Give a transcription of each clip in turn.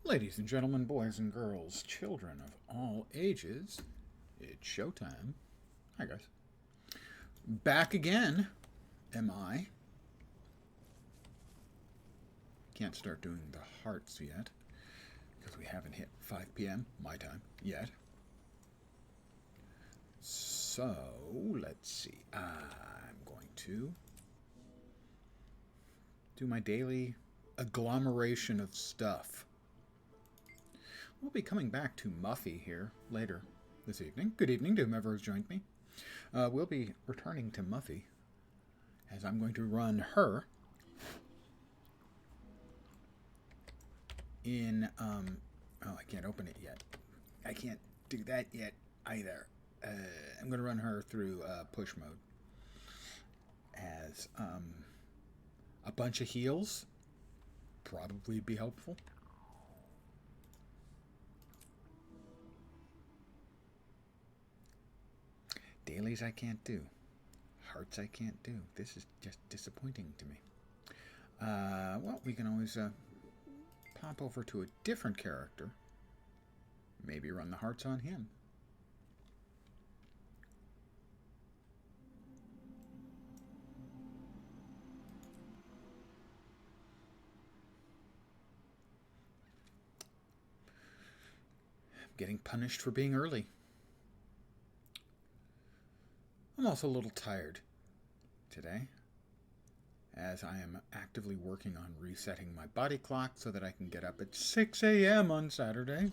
Ladies and gentlemen, boys and girls, children of all ages, it's showtime. Hi, guys. Back again, am I? Can't start doing the hearts yet, because we haven't hit 5 p.m. my time yet. So, let's see. I'm going to do my daily agglomeration of stuff. We'll be coming back to Muffy here later this evening. Good evening to whomever has joined me. We'll be returning to Muffy as I'm going to run her in, oh, I can't open it yet. I can't do that yet either. I'm going to run her through push mode as a bunch of heals. Probably be helpful. Dailies I can't do. Hearts I can't do. This is just disappointing to me. Well, we can always pop over to a different character. Maybe run the hearts on him. I'm getting punished for being early. I'm also a little tired today, as I am actively working on resetting my body clock so that I can get up at 6 a.m. on Saturday.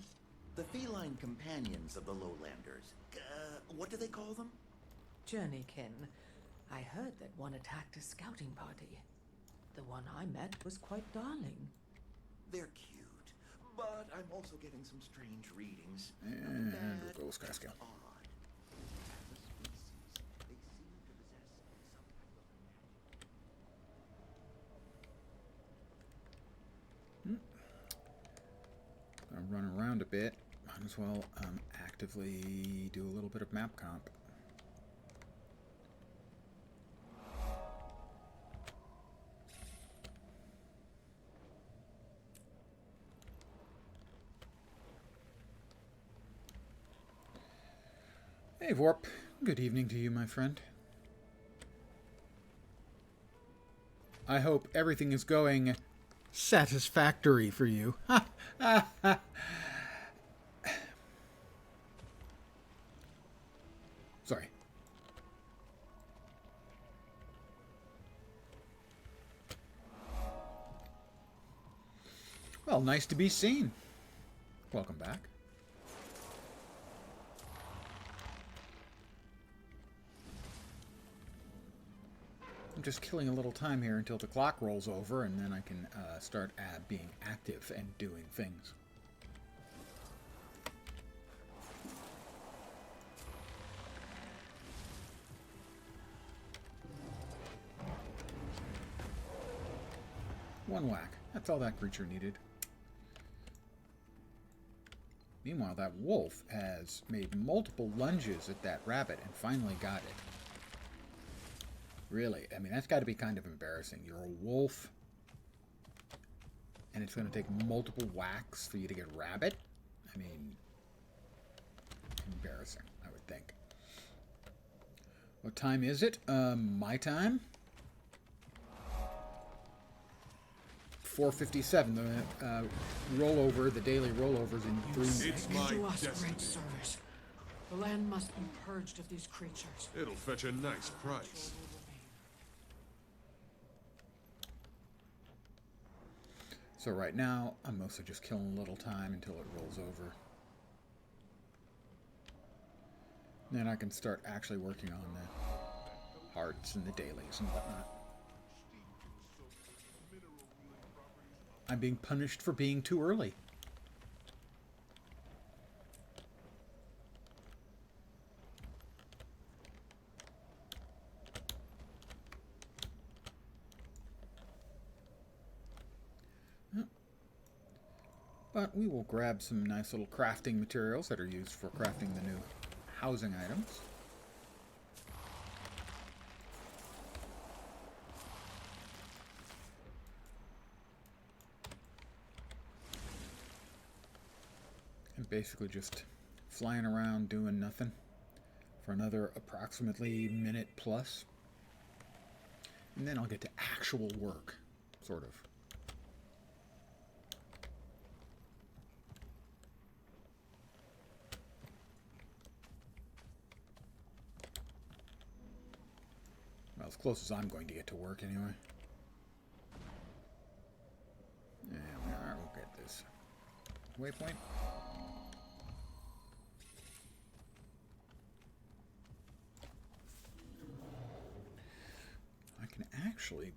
The feline companions of the lowlanders, what do they call them? Journeykin. I heard that one attacked a scouting party. The one I met was quite darling. They're cute, but I'm also getting some strange readings. And we'll go Skyskill. Odd. I'll run around a bit. Might as well actively do a little bit of map comp. Hey, Vorp. Good evening to you, my friend. I hope everything is going satisfactory for you. Sorry. Well, nice to be seen. Welcome back. I'm just killing a little time here until the clock rolls over, and then I can start being active and doing things. One whack. That's all that creature needed. Meanwhile, that wolf has made multiple lunges at that rabbit and finally got it. Really, I mean, that's got to be kind of embarrassing. You're a wolf, and it's going to take multiple whacks for you to get rabbit? I mean, embarrassing, I would think. What time is it? My time? 4:57. The rollover, the daily rollovers in 3 minutes. It's my Do us destiny. great service. The land must be purged of these creatures. It'll fetch a nice price. So right now, I'm mostly just killing a little time until it rolls over. Then I can start actually working on the hearts and the dailies and whatnot. I'm being punished for being too early. But we will grab some nice little crafting materials that are used for crafting the new housing items. basically just flying around doing nothing for another approximately minute plus. And then I'll get to actual work, sort of. Well, as close as I'm going to get to work anyway. Yeah, we'll get this waypoint. I can actually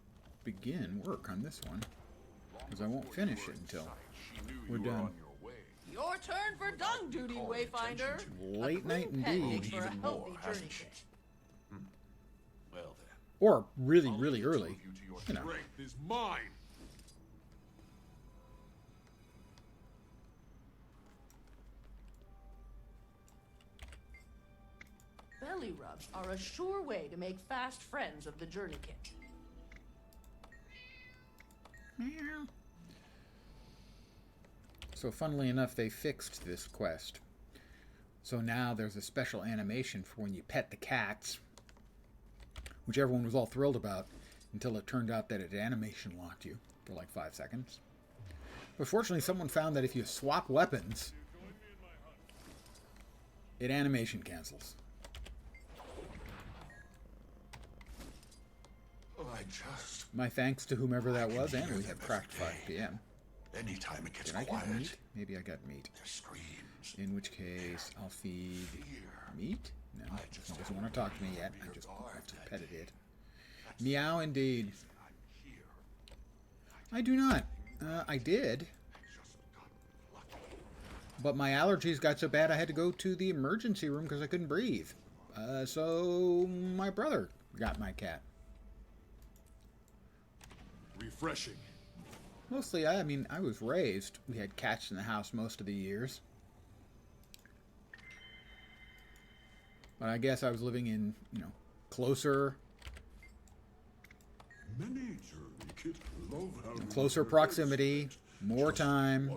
begin work on this one, because I won't finish it until we're done. Your turn for dung duty, Wayfinder. Late night Pet indeed. for a healthy journey kit. Well then. Or really, really early. You know. Strength is mine. Belly rubs are a sure way to make fast friends of the journey kit. Meow. So funnily enough, they fixed this quest. So now there's a special animation for when you pet the cats, which everyone was all thrilled about until it turned out that it animation locked you for like 5 seconds. But fortunately, someone found that if you swap weapons, it animation cancels. I just... My thanks to whomever that was, and we have cracked 5 p.m. Anytime it gets Did I quiet, get meat? Maybe I got meat. their screams. In which case, I'll feed meat? No, it doesn't want to talk to me yet. I just have to petted it. Meow indeed. I do not. I did. But my allergies got so bad I had to go to the emergency room because I couldn't breathe. So my brother got my cat. Refreshing. Mostly, I mean, I was raised. We had cats in the house most of the years. But I guess I was living in, closer proximity, more time.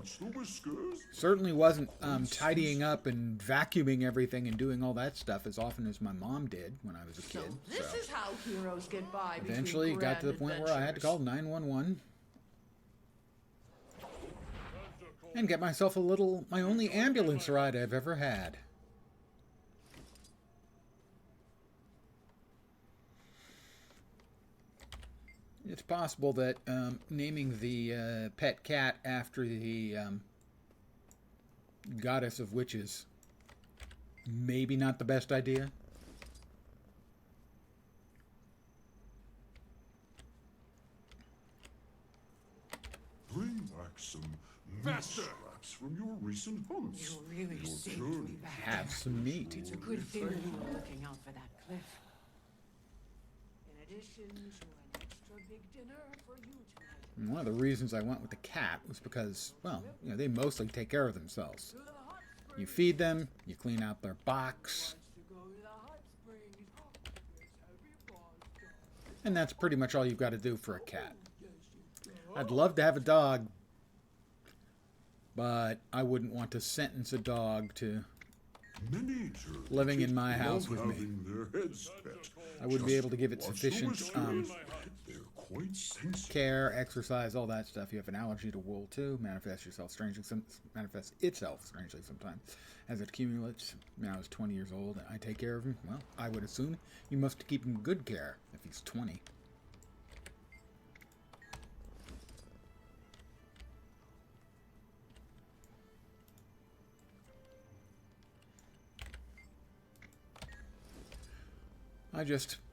Certainly wasn't tidying up and vacuuming everything and doing all that stuff as often as my mom did when I was a kid. This is how heroes get by. Eventually got to the point where I had to call 911 and get myself my only ambulance ride I've ever had. It's possible that naming the pet cat after the goddess of witches maybe not the best idea. Bring back some Faster! scraps from your recent hunts. You really Your seem to journey be back. Have some meat. It's a good thing you were looking out for that cliff. In addition to an extra big dinner for you tonight. And one of the reasons I went with the cat was because, well, they mostly take care of themselves. To the hot springs. You feed them, you clean out their box, To go to the hot springs. There's heavy balls. and that's pretty much all you've got to do for a cat. I'd love to have a dog, but I wouldn't want to sentence a dog to Many living in my house with me. Their heads pet. I wouldn't be able to give it sufficient They're quite sensitive. care, exercise, all that stuff. You have an allergy to wool too. Manifests itself strangely sometimes as it accumulates. When I was 20 years old, and I take care of him. Well, I would assume you must keep him in good care if he's 20.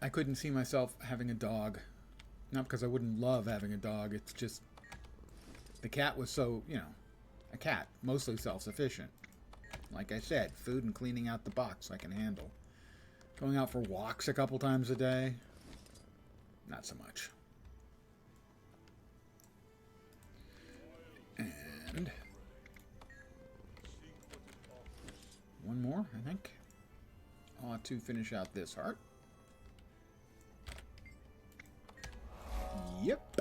I couldn't see myself having a dog. Not because I wouldn't love having a dog, it's just the cat was so, a cat, mostly self-sufficient. Like I said, food and cleaning out the box I can handle. Going out for walks a couple times a day, not so much. And one more, I think. I want to finish out this heart. Yep.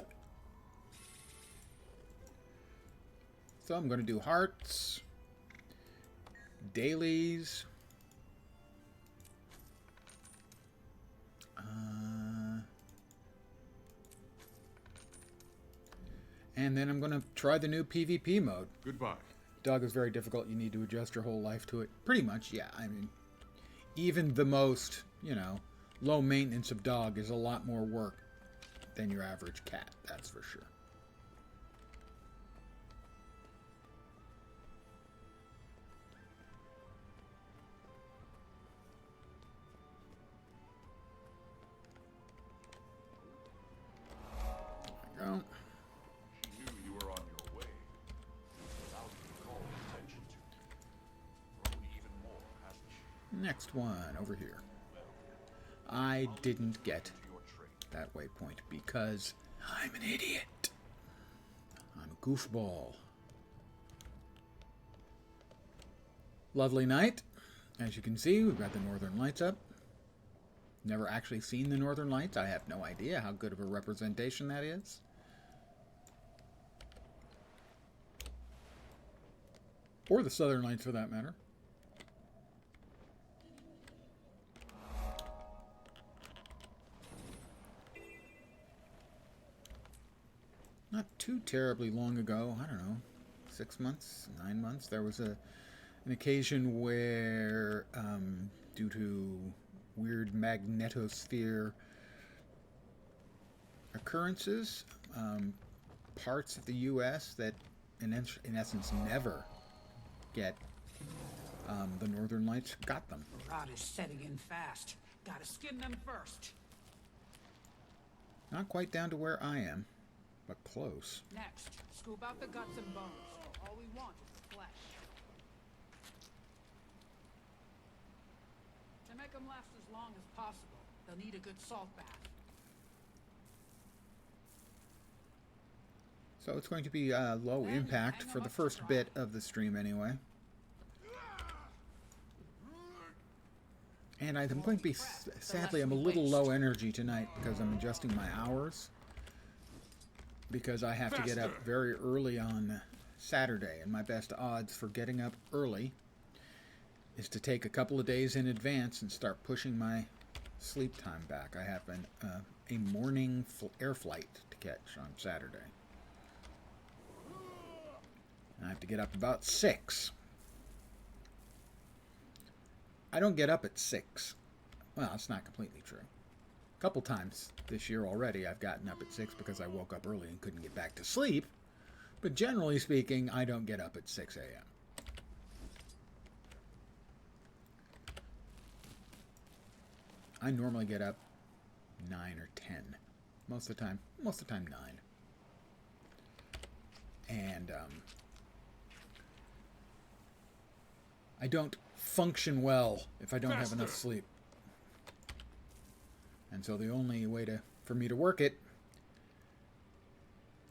So I'm going to do hearts, Dailies. And then I'm going to try the new PvP mode. Goodbye. Dog is very difficult. You need to adjust your whole life to it. Pretty much, yeah. I mean, even the most, low maintenance of dog is a lot more work than your average cat. That's for sure. There we go. She knew you were on your way. Without calling attention to. Grown even more, hasn't she? Next one, over here. I didn't get that waypoint because I'm an idiot. I'm a goofball. Lovely night. As you can see, we've got the Northern Lights up. Never actually seen the Northern Lights. I have no idea how good of a representation that is. Or the Southern Lights, for that matter. Not too terribly long ago, I don't know, 6 months, 9 months, there was an occasion where, due to weird magnetosphere occurrences, parts of the U.S. that, in essence, never get the Northern Lights got them. Rot is setting in fast. Gotta skin them first. Not quite down to where I am, but close. Next, scoop out the guts and bones. All we want is the flesh. To make them last as long as possible, they'll need a good salt bath. So it's going to be low impact for the first bit of the stream anyway. And I'm going to be, sadly, I'm a little low energy tonight because I'm adjusting my hours. Because I have to get up very early on Saturday. And my best odds for getting up early is to take a couple of days in advance and start pushing my sleep time back. I have a morning air flight to catch on Saturday. And I have to get up about 6. I don't get up at 6. Well, it's not completely true. A couple times this year already I've gotten up at 6 because I woke up early and couldn't get back to sleep. But generally speaking, I don't get up at 6 a.m. I normally get up 9 or 10. Most of the time 9. And I don't function well if I don't have enough sleep. And so the only way for me to work it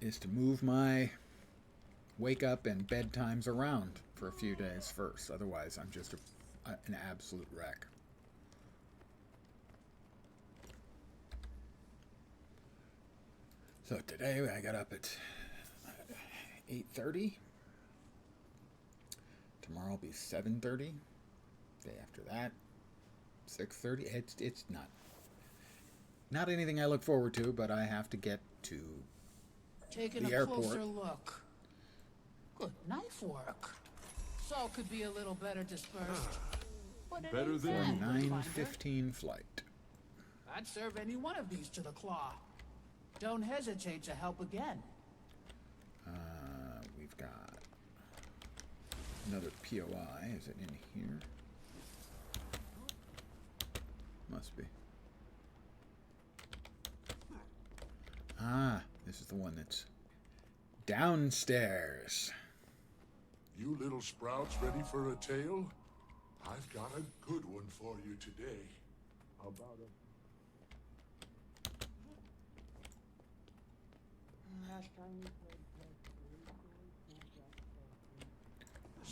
is to move my wake up and bedtimes around for a few days first. Otherwise, I'm just an absolute wreck. So today I got up at 8:30. Tomorrow will be 7:30. Day after that, 6:30. It's not anything I look forward to, but I have to get to Taking the a airport. closer look. Good knife work. Salt could be a little better dispersed. But it Better ain't than bad, Finder. 9:15 flight. I'd serve any one of these to the claw. Don't hesitate to help again. We've got another POI. Is it in here? Must be. Ah, this is the one that's downstairs. You little sprouts ready for a tale? I've got a good one for you today. How about a...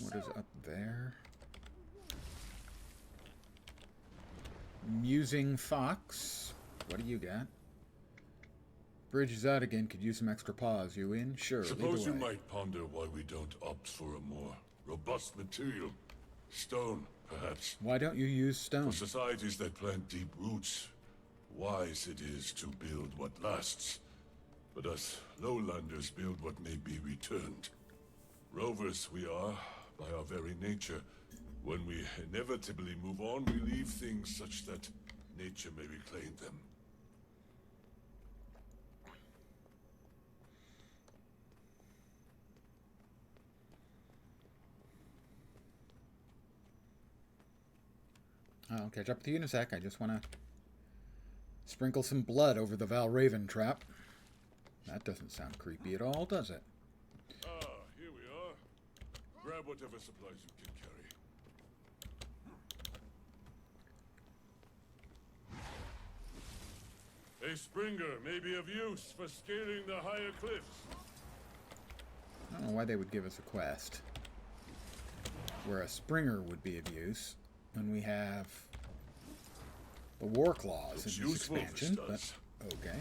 What is up there? Musing Fox. What do you got? Bridge is out again. Could use some extra paws. You in? Sure. Suppose lead you the way. might ponder why we don't opt for a more robust material. Stone, perhaps. Why don't you use stone? For societies that plant deep roots, wise it is to build what lasts. But us lowlanders build what may be returned. Rovers we are, by our very nature. When we inevitably move on, we leave things such that nature may reclaim them. I'll catch up with you in a sec. I just want to sprinkle some blood over the Valraven trap. That doesn't sound creepy at all, does it? Ah, here we are. Grab whatever supplies you can carry. A Springer may be of use for scaling the higher cliffs. I don't know why they would give us a quest where a Springer would be of use when we have the War Claws in this expansion, but okay.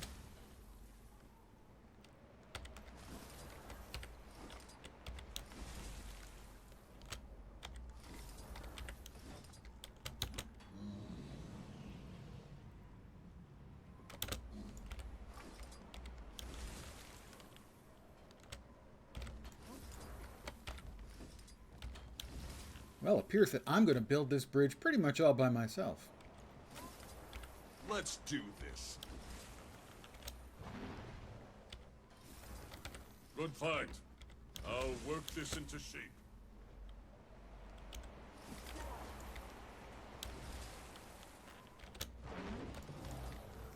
Well, it appears that I'm going to build this bridge pretty much all by myself. Let's do this. Good find. I'll work this into shape.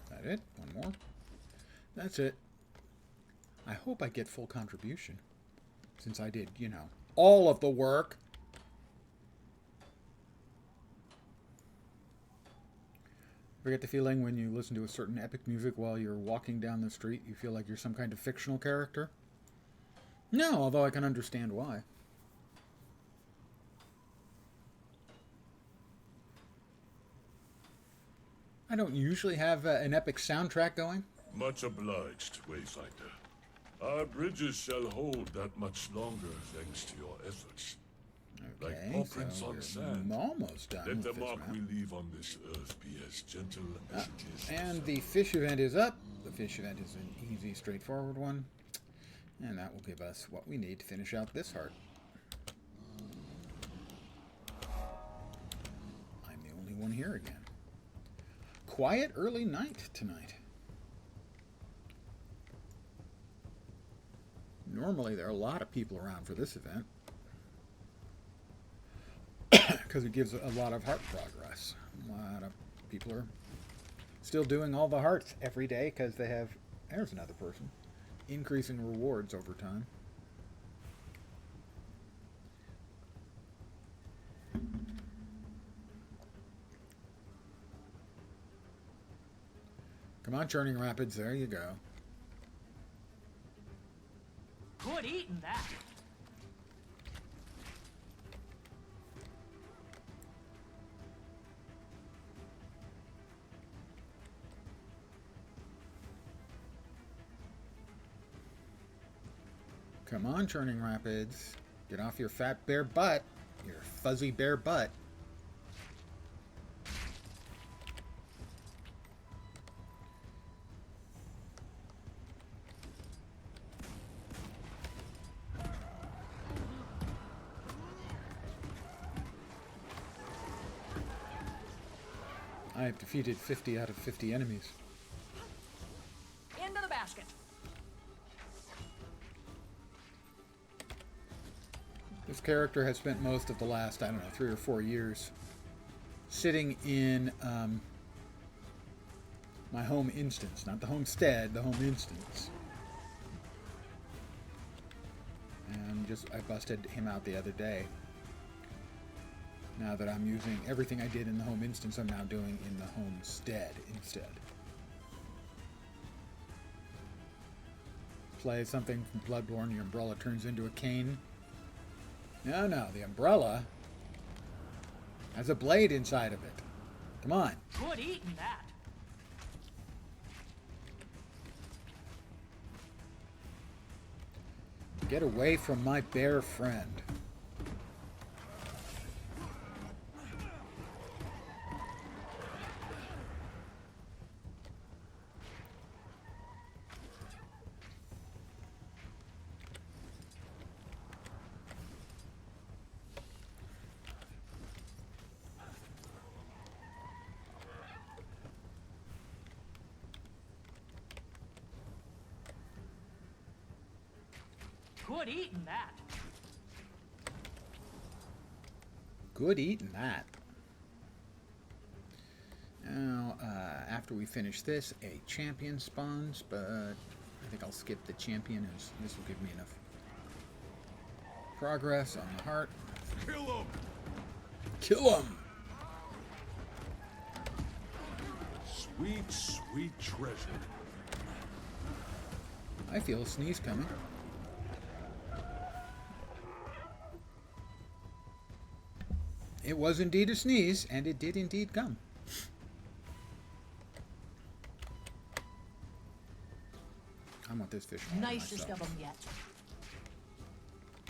That it? One more. That's it. I hope I get full contribution, since I did, you know, all of the work. Ever get the feeling when you listen to a certain epic music while you're walking down the street, you feel like you're some kind of fictional character? No, although I can understand why. I don't usually have an epic soundtrack going. Much obliged, Wayfinder. Our bridges shall hold that much longer thanks to your efforts. Okay, Like paw prints so on we're sand. almost done Let with the this mark map. we leave on this earth be as gentle as it is. And the fish event is up. The fish event is an easy, straightforward one. And that will give us what we need to finish out this heart. I'm the only one here again. Quiet early night tonight. Normally there are a lot of people around for this event. Because it gives a lot of heart progress. A lot of people are still doing all the hearts every day because they have, there's another person, increasing rewards over time. Come on, Churning Rapids, there you go. Good eating that. Come on, Churning Rapids. Get off your fat bear butt. Your fuzzy bear butt. I have defeated 50 out of 50 enemies. Into the basket. This character has spent most of the last, I don't know, 3 or 4 years sitting in my home instance. Not the homestead, the home instance. And I busted him out the other day. Now that I'm using everything I did in the home instance, I'm now doing in the homestead instead. Play something from Bloodborne, your umbrella turns into a cane. No, the umbrella has a blade inside of it. Come on. Good eating that. Get away from my bear friend. Good eating that. Good eating that. Now, after we finish this, a champion spawns, but I think I'll skip the champion, as this will give me enough progress on the heart. Kill him! Kill him! Sweet, sweet treasure. I feel a sneeze coming. It was indeed a sneeze, and it did indeed come. I want this fish. Nicest of them yet.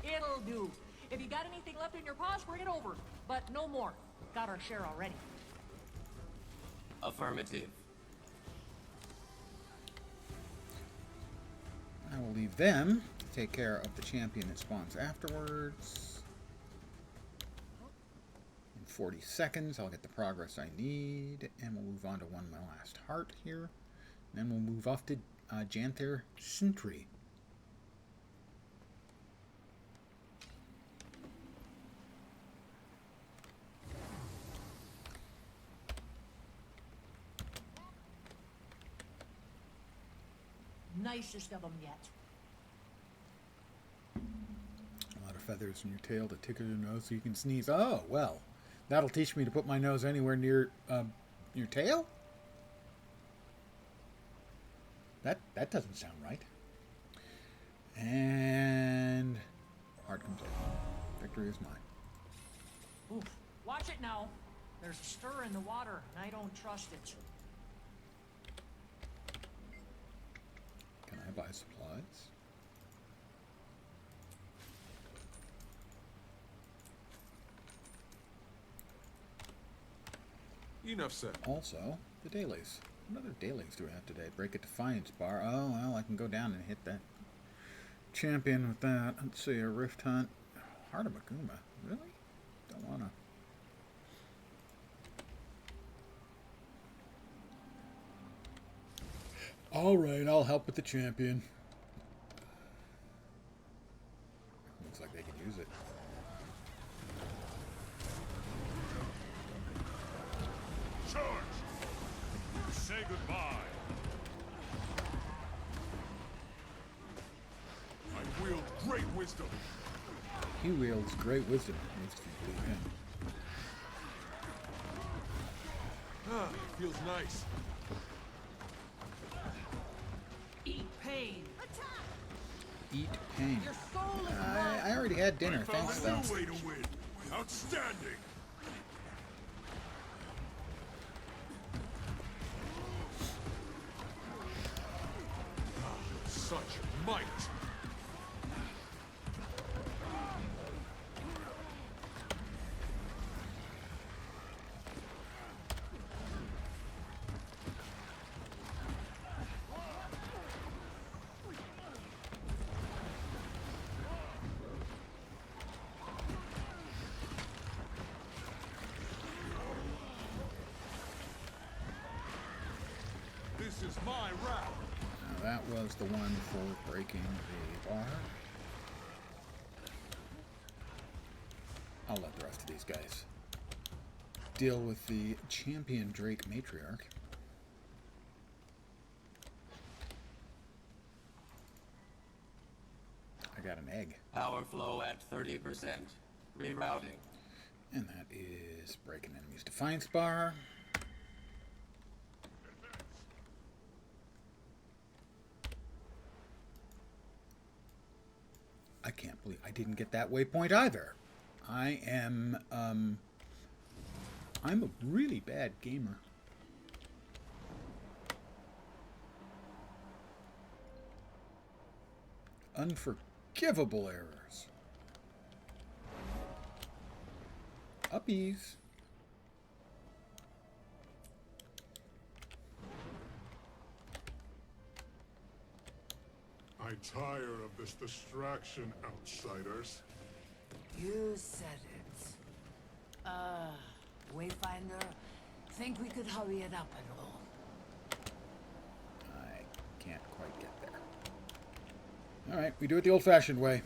It'll do. If you got anything left in your paws, bring it over. But no more. Got our share already. Affirmative. I will leave them to take care of the champion that spawns afterwards. In 40 seconds, I'll get the progress I need, and we'll move on to my last heart here. Then we'll move off to Janther Sentry. Nicest of them yet. A lot of feathers in your tail to tickle your nose so you can sneeze. Oh, well. That'll teach me to put my nose anywhere near your tail? That doesn't sound right. And heart complete. Victory is mine. Oof. Watch it now. There's a stir in the water, and I don't trust it. Can I buy supplies? Enough said. Also, the dailies. What other dailies do we have today? Break a defiance bar. Oh, well, I can go down and hit that champion with that. Let's see, a rift hunt. Heart of Maguma. Really? Don't want to. Alright, I'll help with the champion. Looks like they can use it. Charge! Say goodbye. I wield great wisdom. He wields great wisdom. Needs to believe him. Ah, feels nice. Eat pain. Eat pain. Your soul is mine. I already had dinner, thanks Found though. a new way to win. Outstanding. Ah, such might. This is my route. Now that was the one for breaking the bar. I'll let the rest of these guys deal with the champion Drake matriarch. I got an egg. Power flow at 30%. Rerouting. And that is break an enemy's defiance bar. I can't believe I didn't get that waypoint either. I'm a really bad gamer. Unforgivable errors. Uppies. I tire of this distraction, outsiders. You said it. Wayfinder, think we could hurry it up at all? I can't quite get there. Alright, we do it the old-fashioned way.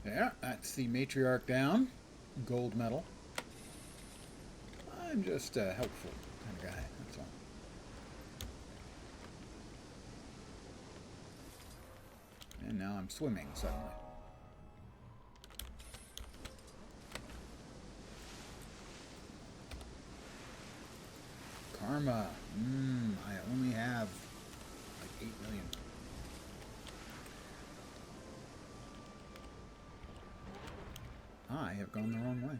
Yeah, that's the matriarch down. Gold medal. I'm just a helpful kind of guy, that's all. And now I'm swimming suddenly. Karma. I only have like 8 million. I have gone the wrong way.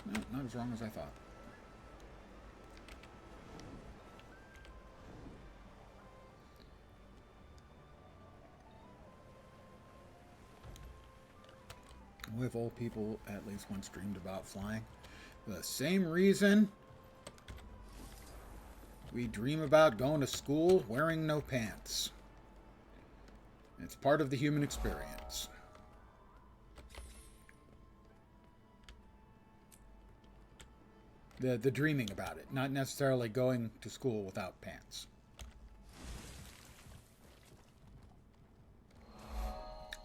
No, not as wrong as I thought. With old people at least once dreamed about flying. The same reason we dream about going to school wearing no pants. It's part of the human experience. The dreaming about it, not necessarily going to school without pants.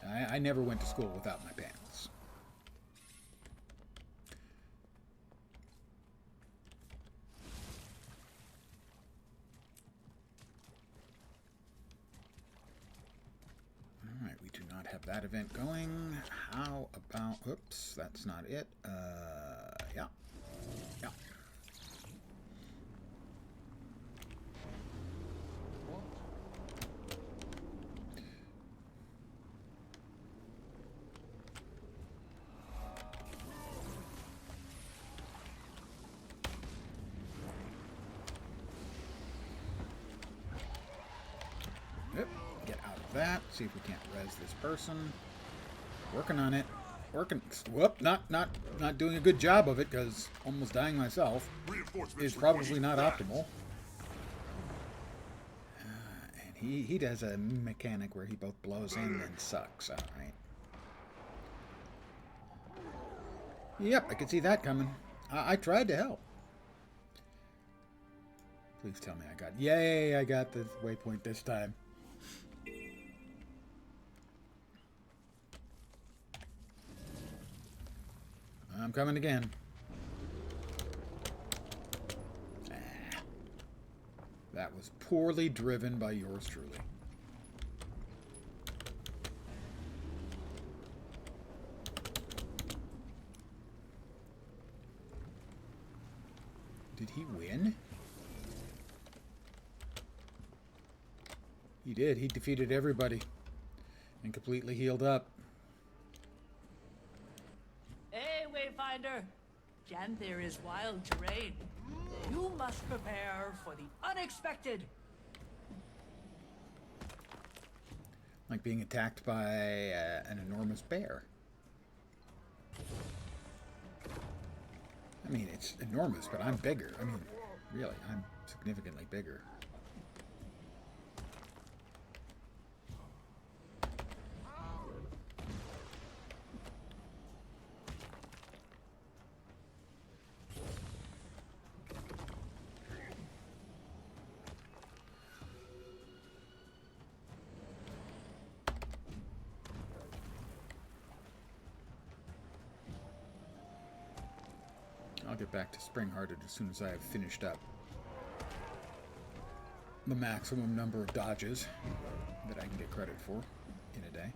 I never went to school without my pants. Alright, we do not have that event going. How about... Oops, that's not it. Yeah. Yeah. Yep, get out of that. See if we can't res this person. Working on it. Whoop, not doing a good job of it because almost dying myself is probably not optimal. And he does a mechanic where he both blows in and sucks. All right. Yep, I could see that coming. I tried to help. Please tell me I got... Yay, I got the waypoint this time. I'm coming again. That was poorly driven by yours truly. Did he win? He did. He defeated everybody and completely healed up. Hey, Wayfinder! Janther is wild terrain. You must prepare for the unexpected. Like being attacked by an enormous bear. I mean, it's enormous, but I'm bigger. I mean, really, I'm significantly bigger. I'll get back to Spring-Hearted as soon as I have finished up the maximum number of dodges that I can get credit for in a day.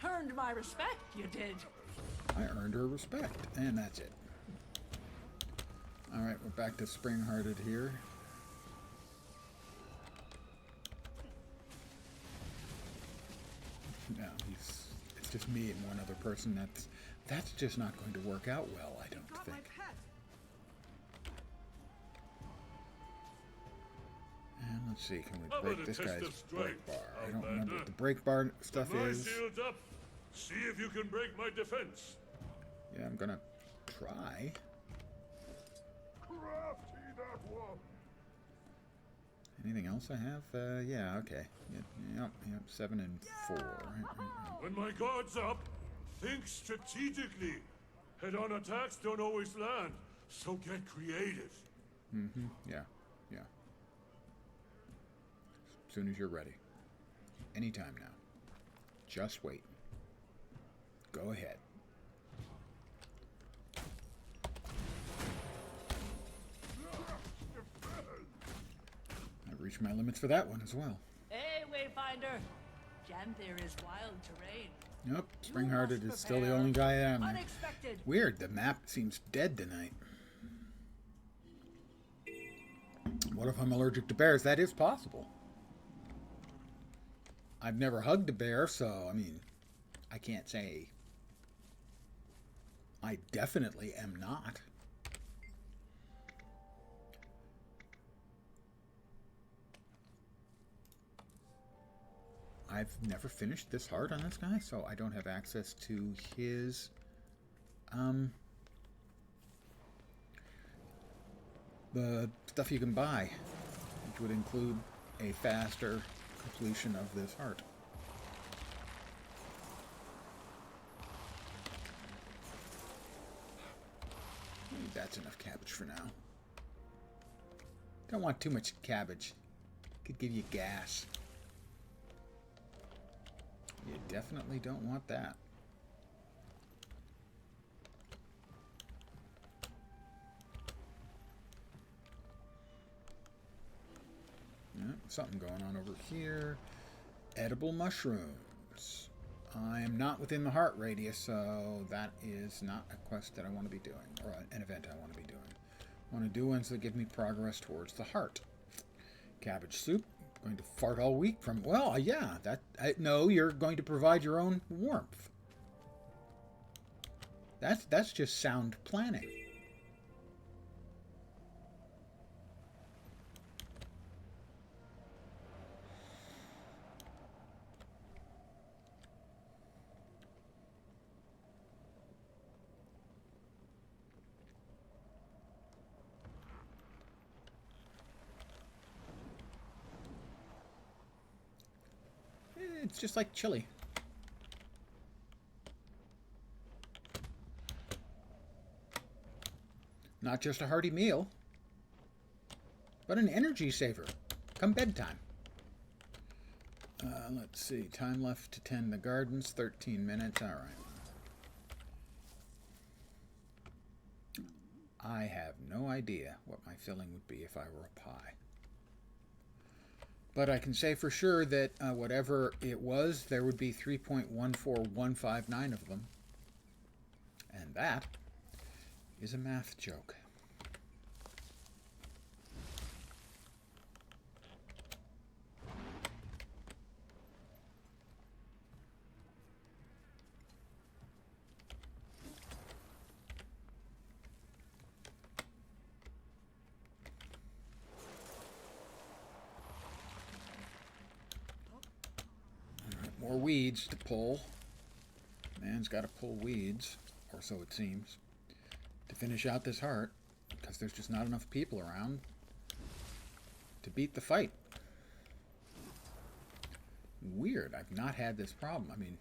Earned my respect, you did. I earned her respect, and that's it. Alright, we're back to Spring-Hearted here. No, it's just me and one other person. That's just not going to work out well, I don't think. And let's see, can we break this guy's break bar? I don't remember what the break bar stuff is. Shields up. See if you can break my defense. Yeah, I'm gonna try. Crafty that one. Anything else I have? Yeah, okay. Yep, 7 and 4. Right. When my guard's up, think strategically. Head-on attacks don't always land, so get creative. Yeah. as soon as you're ready. Anytime now. Just wait. Go ahead. I've reached my limits for that one as well. Hey, Wayfinder. Janther is wild terrain. Nope, Spring-Hearted is still the only guy down there. Unexpected. Weird, the map seems dead tonight. What if I'm allergic to bears? That is possible. I've never hugged a bear, so, I mean, I can't say. I definitely am not. I've never finished this hard on this guy, so I don't have access to his, the stuff you can buy, which would include a faster completion of this heart. Maybe that's enough cabbage for now. Don't want too much cabbage. Could give you gas. You definitely don't want that. Yeah, something going on over here. Edible mushrooms. I am not within the heart radius, so that is not a quest that I want to be doing, or an event I want to be doing. I want to do ones that give me progress towards the heart. Cabbage soup. Going to fart all week from, well, yeah, no, you're going to provide your own warmth. That's just sound planning. It's just like chili. Not just a hearty meal, but an energy saver. Come bedtime. Let's see. Time left to tend the gardens. 13 minutes. All right. I have no idea what my filling would be if I were a pie. But I can say for sure that whatever it was, there would be 3.14159 of them. And that is a math joke. More weeds to pull. Man's got to pull weeds, or so it seems, to finish out this heart, because there's just not enough people around to beat the fight. Weird. I've not had this problem. I mean,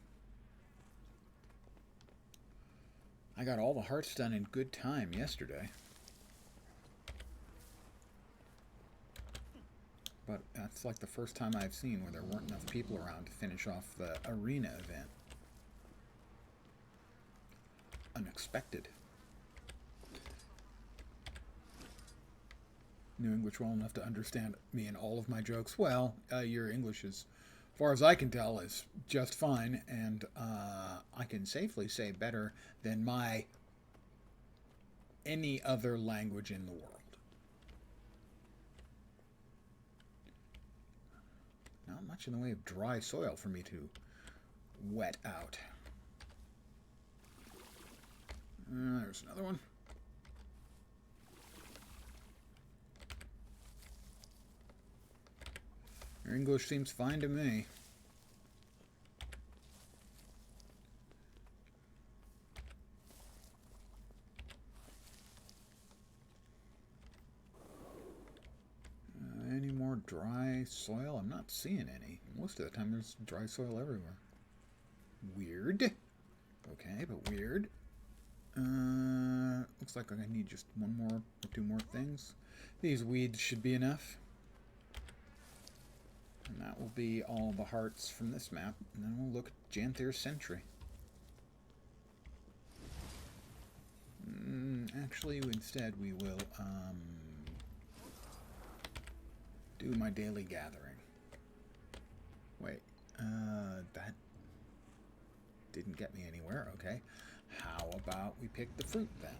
I got all the hearts done in good time yesterday. But that's like the first time I've seen where there weren't enough people around to finish off the arena event. Unexpected. New English well enough to understand me and all of my jokes. Well, your English, as far as I can tell, is just fine, and I can safely say better than my any other language in the world. Not much in the way of dry soil for me to wet out. There's another one. Your English seems fine to me. Any more dry soil? I'm not seeing any. Most of the time there's dry soil everywhere. Weird. Okay, but weird. Looks like I need just one more or two more things. These weeds should be enough. And that will be all the hearts from this map. And then we'll look at Janther's Sentry. Actually, instead we will do my daily gathering. Wait, that didn't get me anywhere. Okay, how about we pick the fruit then?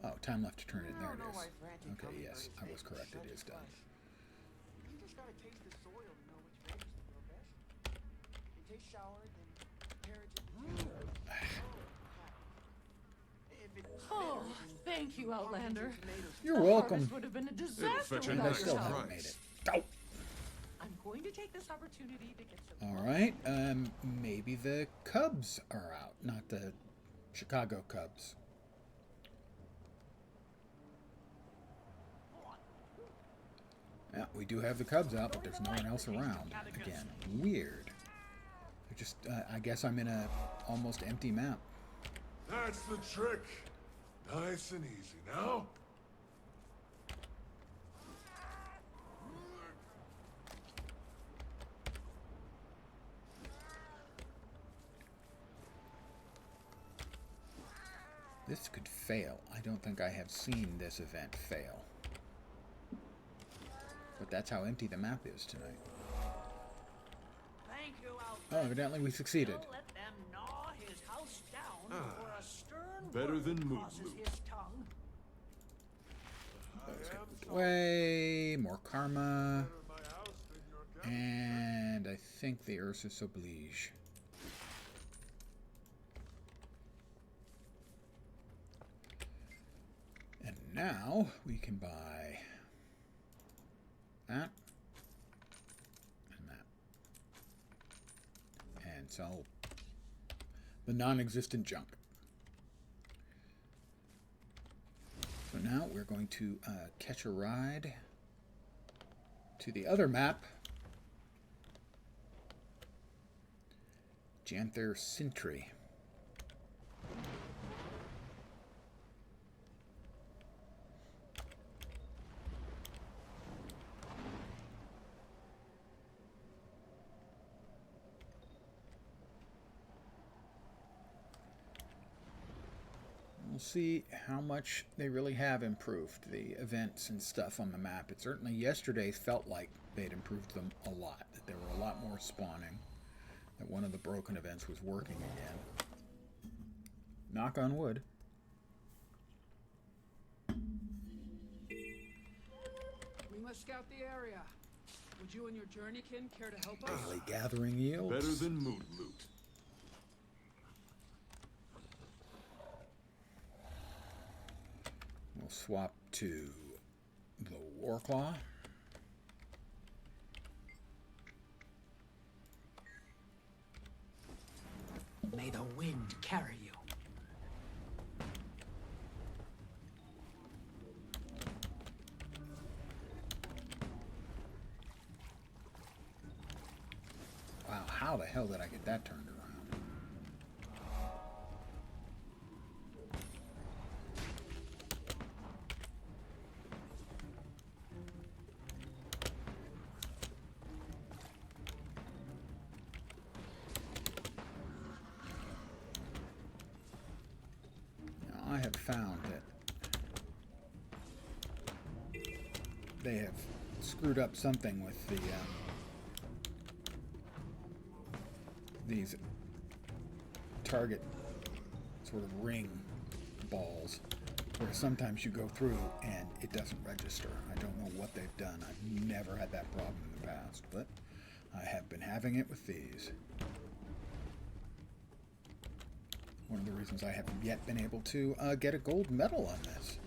Oh, time left to turn it. There it is. Okay, yes, I was correct. It is done. You just gotta taste the soil to know which veggies will grow best. They taste sour, then carrots and Oh, thank you, Outlander. You're The welcome. harvest would have been a disaster fetch a And I without still your help. haven't made it. Go. I'm going to take this opportunity to get some. All right. Maybe the Cubs are out, not the Chicago Cubs. Yeah, we do have the Cubs out, but there's no one else around. Again, weird. They're just, I guess I'm in a almost empty map. That's the trick. Nice and easy. Now? This could fail. I don't think I have seen this event fail. But that's how empty the map is tonight. Thank you, Oh, evidently we succeeded. Don't let them gnaw his house down, or a stern better word than moon crosses loot. his tongue. Way more karma. My house than your gun. And I think the Ursus Oblige. And now we can buy that and that. And sell the non-existent junk. So now we're going to catch a ride to the other map, Janther Sentry. We'll see how much they really have improved the events and stuff on the map. It certainly yesterday felt like they'd improved them a lot, that there were a lot more spawning, that one of the broken events was working again. Knock on wood. We must scout the area. Would you and your journeykin care to help us? Daily gathering yields. Better than moon loot. We'll swap to the Warclaw. May the wind carry you. Wow, how the hell did I get that turned around? Now, I have found that they have screwed up something with the these target sort of ring balls, where sometimes you go through and it doesn't register. I don't know what they've done. I've never had that problem in the past, but I have been having it with these. One of the reasons I haven't yet been able to get a gold medal on this.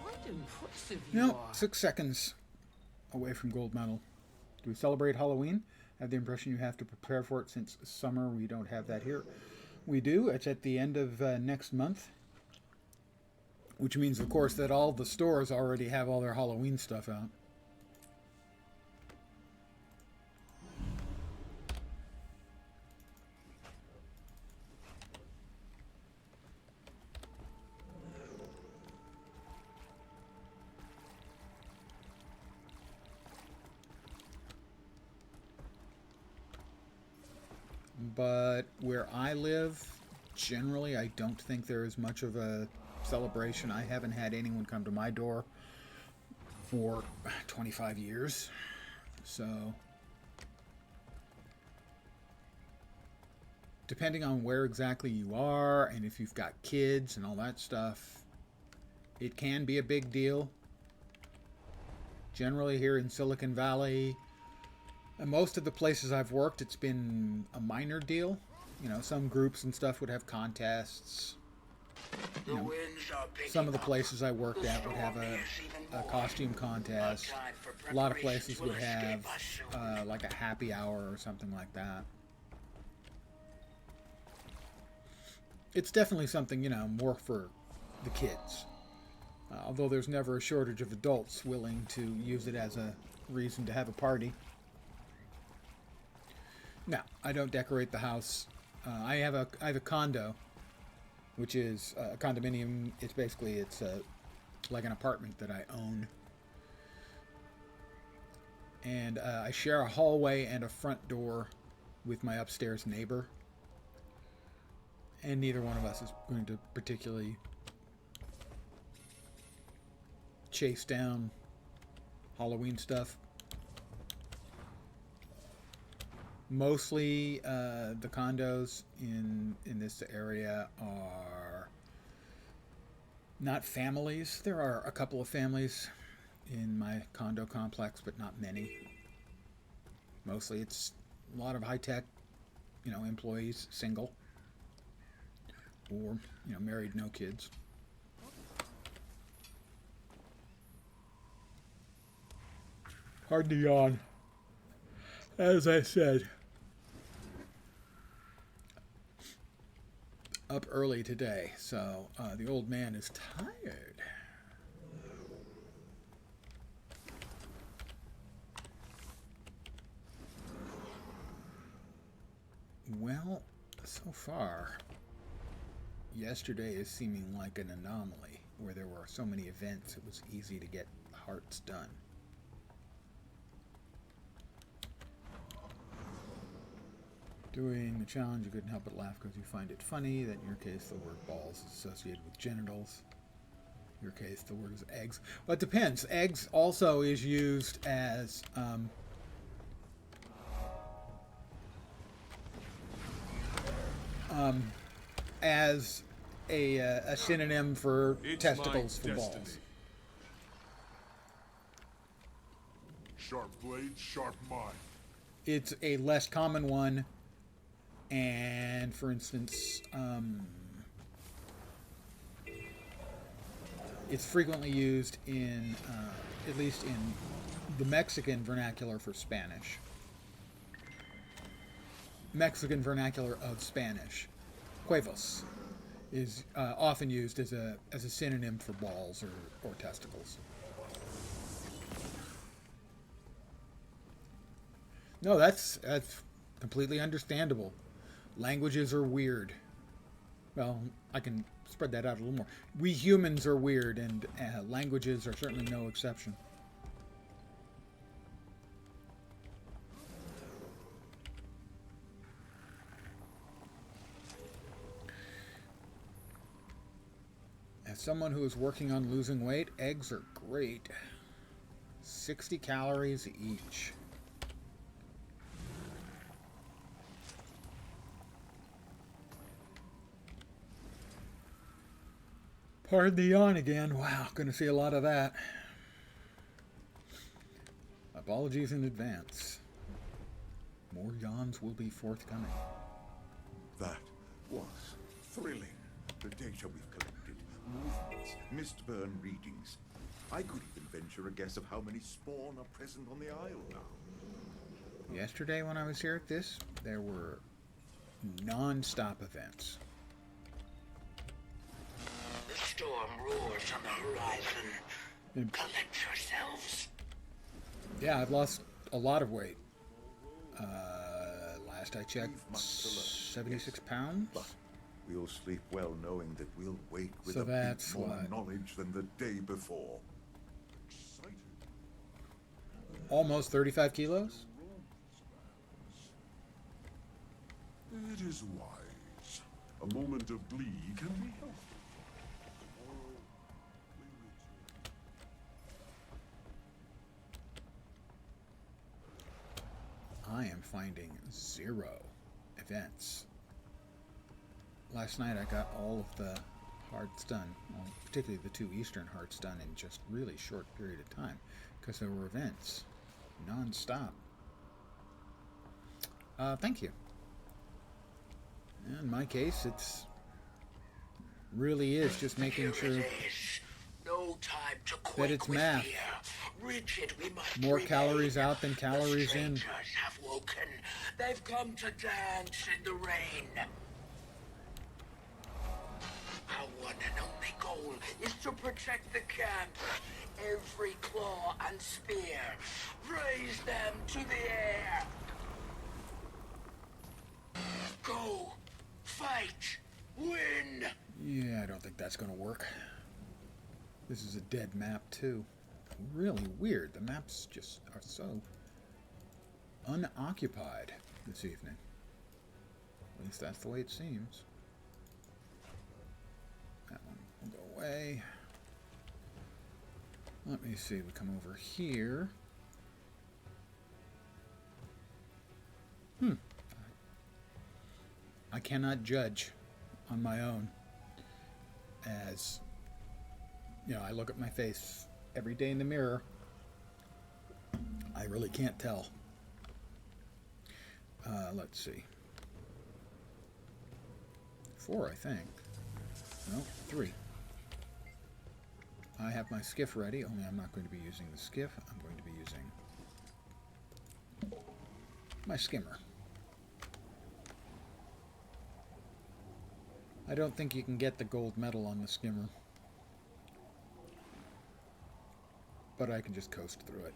What impressive No, are. 6 seconds away from gold medal. Do we celebrate Halloween? I have the impression you have to prepare for it since summer. We don't have that here. We do. It's at the end of next month. Which means, of course, that all the stores already have all their Halloween stuff out. But where I live, generally, I don't think there is much of a celebration. I haven't had anyone come to my door for 25 years. So, depending on where exactly you are and if you've got kids and all that stuff, it can be a big deal. Generally here in Silicon Valley, and most of the places I've worked, it's been a minor deal. You know, some groups and stuff would have contests. You know, some of the places I worked at would have a costume contest. A lot of places would have like a happy hour or something like that. It's definitely something, you know, more for the kids. Although there's never a shortage of adults willing to use it as a reason to have a party. No, I don't decorate the house. I have a condo, which is a condominium. It's basically like an apartment that I own, and I share a hallway and a front door with my upstairs neighbor. And neither one of us is going to particularly chase down Halloween stuff. Mostly the condos in this area are not families. There are a couple of families in my condo complex, but not many. Mostly it's a lot of high-tech, you know, employees, single, or, you know, married, no kids. Hard to yawn. As I said, up early today, so the old man is tired. Well, so far, yesterday is seeming like an anomaly, where there were so many events it was easy to get hearts done. Doing the challenge, you couldn't help but laugh because you find it funny that in your case the word balls is associated with genitals. In your case the word is eggs. Well, it depends. Eggs also is used as a synonym for testicles for balls. Sharp blade, sharp mind. It's a less common one. And, for instance, it's frequently used in, at least in the Mexican vernacular for Spanish. Mexican vernacular of Spanish. Huevos is often used as a synonym for balls or testicles. No, that's completely understandable. Languages are weird. Well, I can spread that out a little more. We humans are weird, and languages are certainly no exception. As someone who is working on losing weight, eggs are great. 60 calories each. Pardon the yawn again. Wow, going to see a lot of that. Apologies in advance. More yawns will be forthcoming. That was thrilling. The data we've collected, movements, mist burn readings. I could even venture a guess of how many spawn are present on the isle now. Yesterday when I was here at this, there were non-stop events. The storm roars on the horizon. And, Collect yourselves. yeah, I've lost a lot of weight. Last I checked, We've much to learn. 76 Yes, pounds. But we'll sleep well knowing that we'll wake with So a bit that's more what? knowledge than the day before. Excited. Almost 35 kilos? It is wise. A moment of glee can be healthy. Tomorrow, we return. I am finding 0 events. Last night I got all of the hearts done, well, particularly the 2 Eastern hearts done in just really short period of time, because there were events non-stop. Thank you. In my case, it's really is just making Here sure it is. No time to that quake it's with math. fear. Rigid, we must More remain. calories out than calories the in. strangers have woken. They've come to dance in the rain. Our one and only goal is to protect the camp. Every claw and spear. Raise them to the air. Go. Fight. Win. Yeah, I don't think that's going to work. This is a dead map, too. Really weird. The maps just are so unoccupied this evening. At least that's the way it seems. That one will go away. Let me see. We come over here. I cannot judge on my own, as you know, I look at my face every day in the mirror. I really can't tell. Let's see. 4, I think. No, 3. I have my skiff ready, only I'm not going to be using the skiff. I'm going to be using my skimmer. I don't think you can get the gold medal on the skimmer, but I can just coast through it.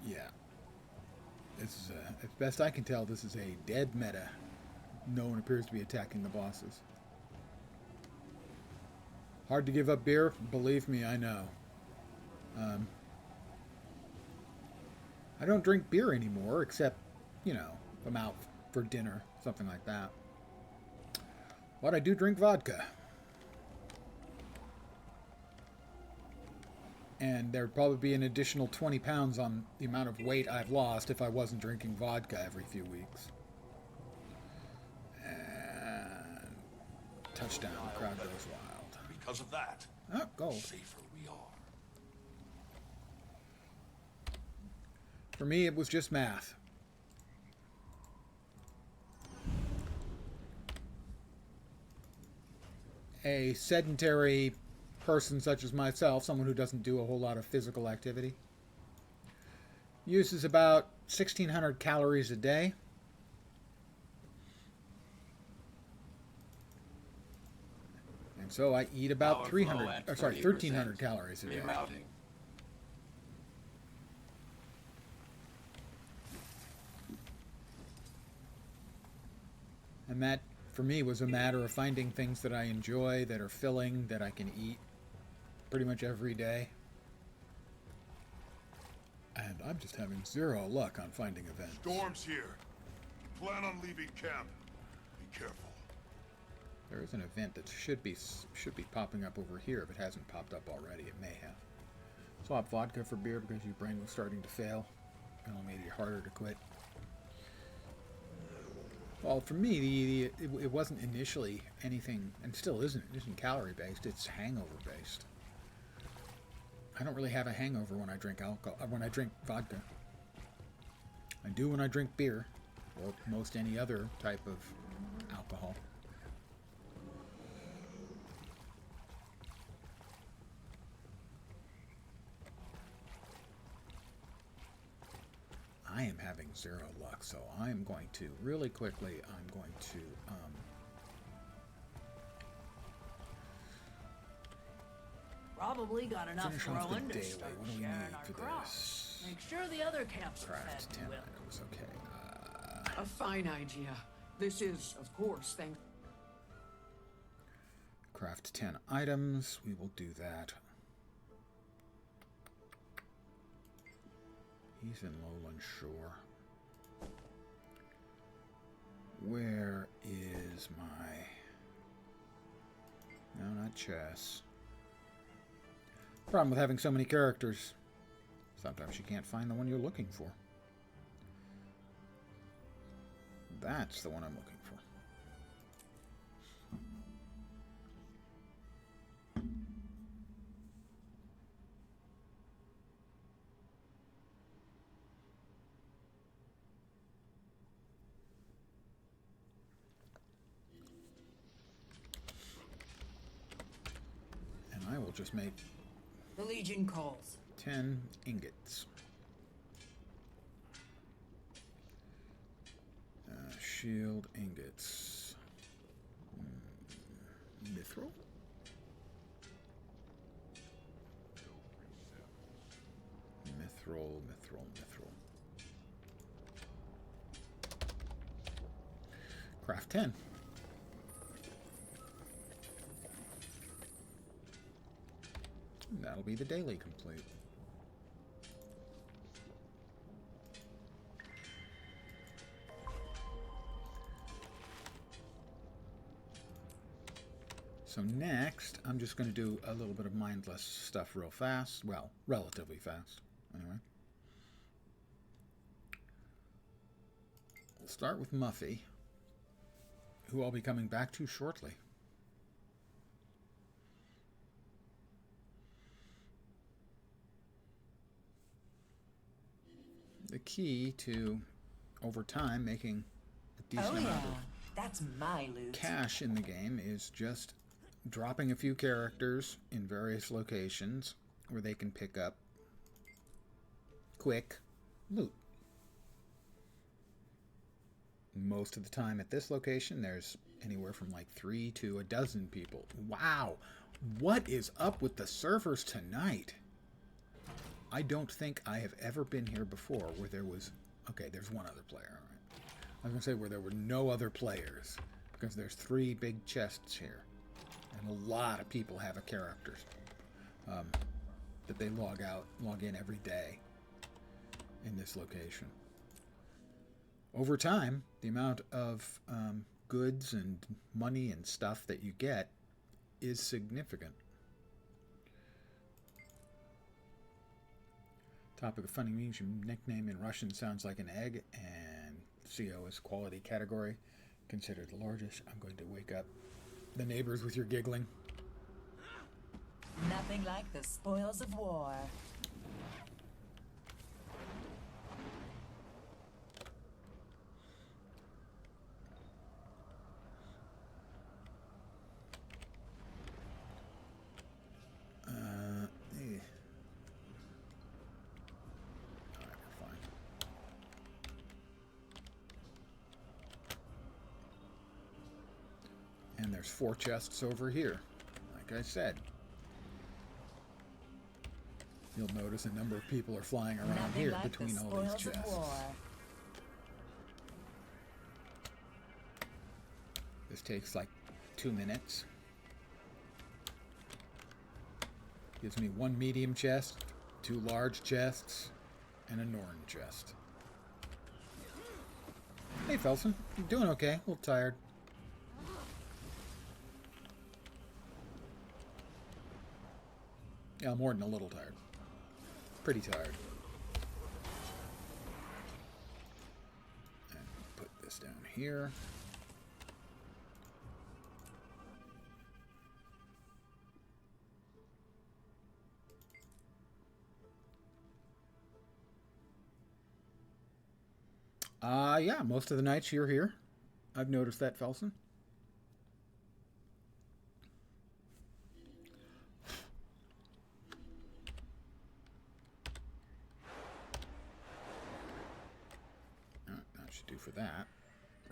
Yeah. This is as best I can tell, this is a dead meta. No one appears to be attacking the bosses. Hard to give up beer? Believe me, I know. I don't drink beer anymore, except, you know, if I'm out for dinner, something like that. But I do drink vodka. And there'd probably be an additional 20 pounds on the amount of weight I've lost if I wasn't drinking vodka every few weeks. And touchdown, the crowd goes wild. Because of that, Oh, gold. safer we are. For me, it was just math. A sedentary person such as myself, someone who doesn't do a whole lot of physical activity, uses about 1,600 calories a day. And so I eat about Power 300, flow at or sorry, 30%. 1,300 calories a day. Rerouting. And that, for me, was a matter of finding things that I enjoy, that are filling, that I can eat pretty much every day. And I'm just having 0 luck on finding events. Storm's here. Plan on leaving camp. Be careful. There is an event that should be popping up over here. If it hasn't popped up already, it may have. Swap vodka for beer because your brain was starting to fail. It only made it harder to quit. Well, for me, it wasn't initially anything, and still isn't. It isn't calorie-based. It's hangover-based. I don't really have a hangover when I drink alcohol. When I drink vodka, I do when I drink beer, or most any other type of alcohol. I am having 0 luck, so I'm going to really quickly. I'm going to. Probably got enough Finish off the throwing to daily. start What do we sharing need our for crops. this? Make sure the other camps are fed Craft 10 well. items. Okay. A fine idea. This is, of course, thanks. Craft 10 items. We will do that. He's in Lowland Shore. Where is my... No, not chess. Problem with having so many characters. Sometimes you can't find the one you're looking for. That's the one I'm looking for. And I will just make The Legion calls. 10 ingots. Shield ingots. Mithril? Mithril. Craft 10. That'll be the daily complete. So next, I'm just going to do a little bit of mindless stuff real fast. Well, relatively fast, anyway. We'll start with Muffy, who I'll be coming back to shortly. The key to, over time, making a decent amount of That's my loot. cash in the game is just dropping a few characters in various locations where they can pick up quick loot. Most of the time at this location, there's anywhere from like 3 to a dozen people. Wow! What is up with the servers tonight? I don't think I have ever been here before where there was... Okay, there's one other player, all right. I was going to say where there were no other players, because there's 3 big chests here. And a lot of people have a character that they log in every day in this location. Over time, the amount of goods and money and stuff that you get is significant. Topic of funny memes. Your nickname in Russian sounds like an egg, and CO is quality category, considered the largest. I'm going to wake up the neighbors with your giggling. Nothing like the spoils of war. And there's 4 chests over here, like I said. You'll notice a number of people are flying around Nothing here like between the all these spoils of chests. war. This takes like 2 minutes. Gives me 1 medium chest, 2 large chests, and a Norn chest. Hey Felson, you doing okay? A little tired. Yeah, more than a little tired. Pretty tired. And put this this down here. Yeah, most of the nights you're here. I've noticed that, Felson. That should do for that,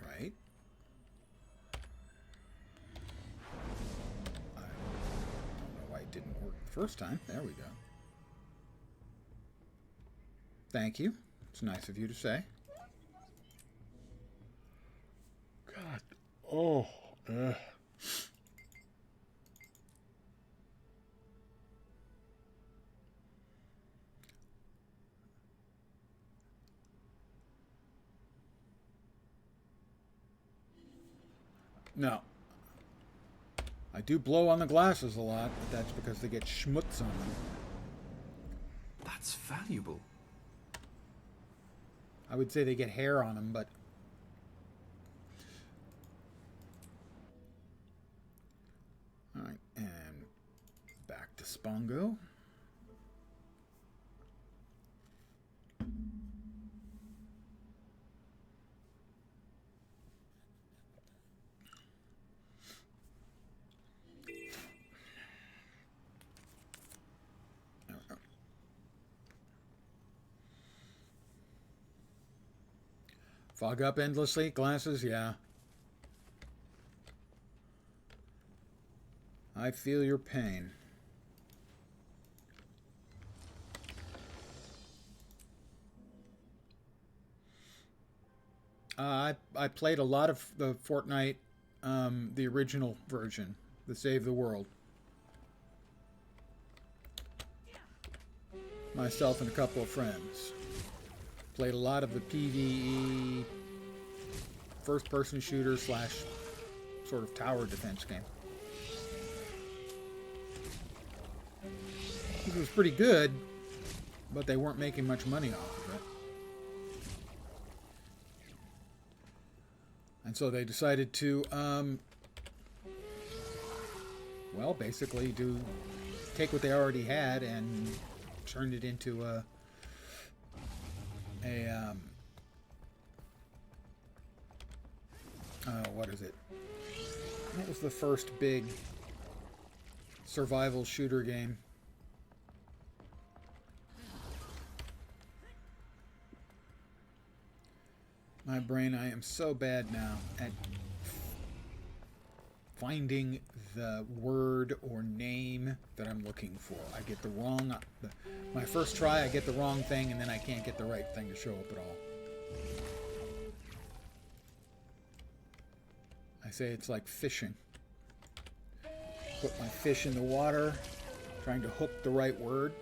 right? I don't know why it didn't work the first time. There we go. Thank you. It's nice of you to say. God. Oh. No. I do blow on the glasses a lot, but that's because they get schmutz on them. That's valuable. I would say they get hair on them, but... Alright, and back to Spongo. Fog up endlessly? Glasses? Yeah. I feel your pain. I played a lot of the Fortnite, the original version, the Save the World. Myself and a couple of friends. Played a lot of the PvE, first-person shooter / sort of tower defense game. It was pretty good, but they weren't making much money off of it. And so they decided to, well, basically take what they already had and turn it into what is it? What was the first big survival shooter game? My brain, I am so bad now at finding the word or name that I'm looking for. I get the wrong... my first try, I get the wrong thing, and then I can't get the right thing to show up at all. I say it's like fishing. Put my fish in the water, trying to hook the right word.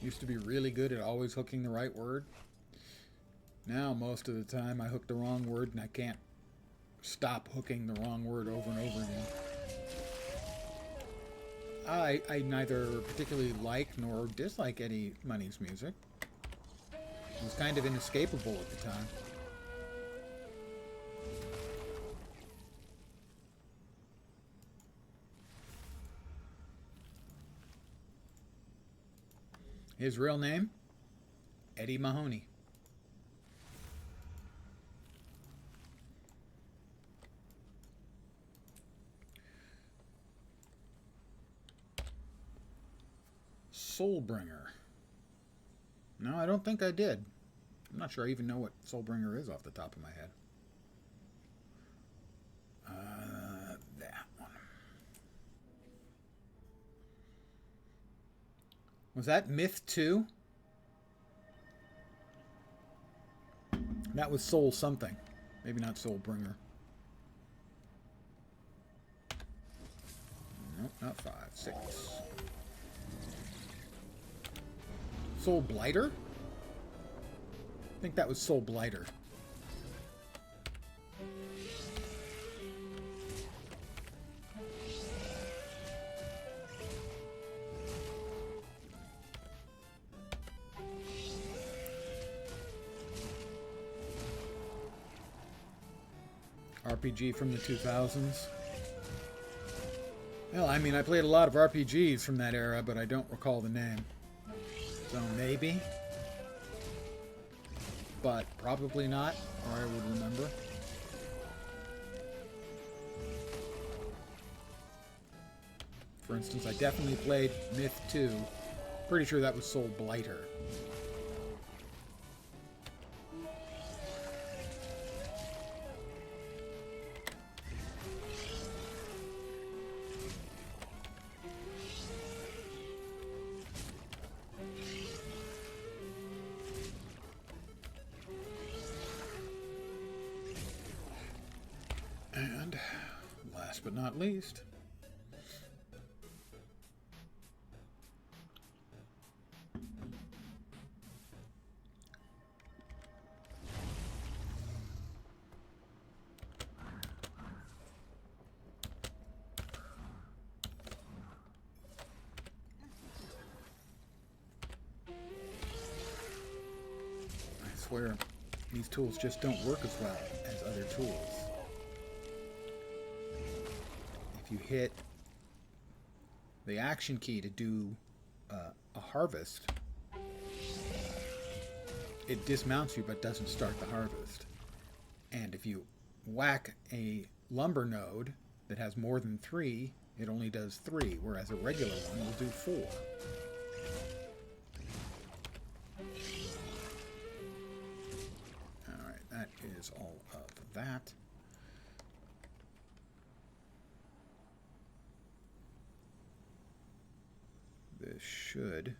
Used to be really good at always hooking the right word. Now, most of the time, I hook the wrong word, and I can't stop hooking the wrong word over and over again. I neither particularly like nor dislike Eddie Money's music. It was kind of inescapable at the time. His real name? Eddie Mahoney. Soulbringer. No, I don't think I did. I'm not sure I even know what Soulbringer is off the top of my head. That one. Was that Myth 2? That was Soul something. Maybe not Soulbringer. Nope, not 5. 6. Soul Blighter? I think that was Soul Blighter. RPG from the 2000s. Well, I mean, I played a lot of RPGs from that era, but I don't recall the name. So maybe. But probably not, or I would remember. For instance, I definitely played Myth 2. Pretty sure that was Soul Blighter. And last but not least, I swear these tools just don't work as well as other tools. If you hit the action key to do a harvest, it dismounts you but doesn't start the harvest. And if you whack a lumber node that has more than 3, it only does 3, whereas a regular one will do 4. Alright, that is all of that. This should...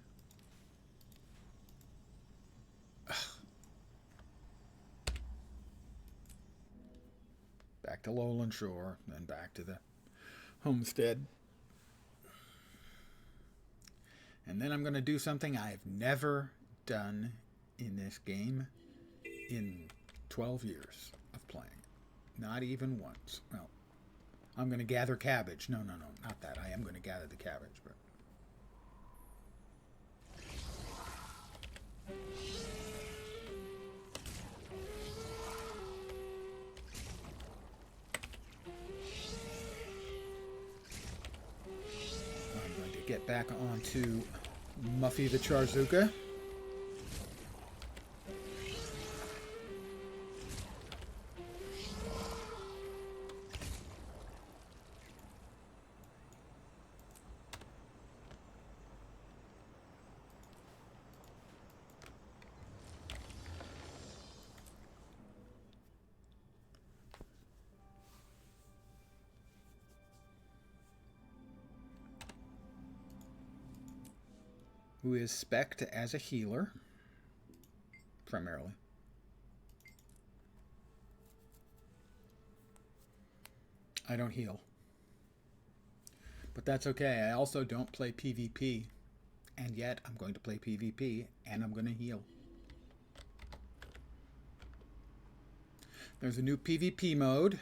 Back to Lowland Shore, then back to the homestead. And then I'm going to do something I've never done in this game in 12 years of playing. Not even once. Well, I'm going to gather cabbage. No, not that. I am going to gather the cabbage, but... I'm going to get back onto Muffy the Charzuka. Who is spec'd as a healer, primarily. I don't heal. But that's okay. I also don't play PvP, and yet I'm going to play PvP, and I'm going to heal. There's a new PvP mode.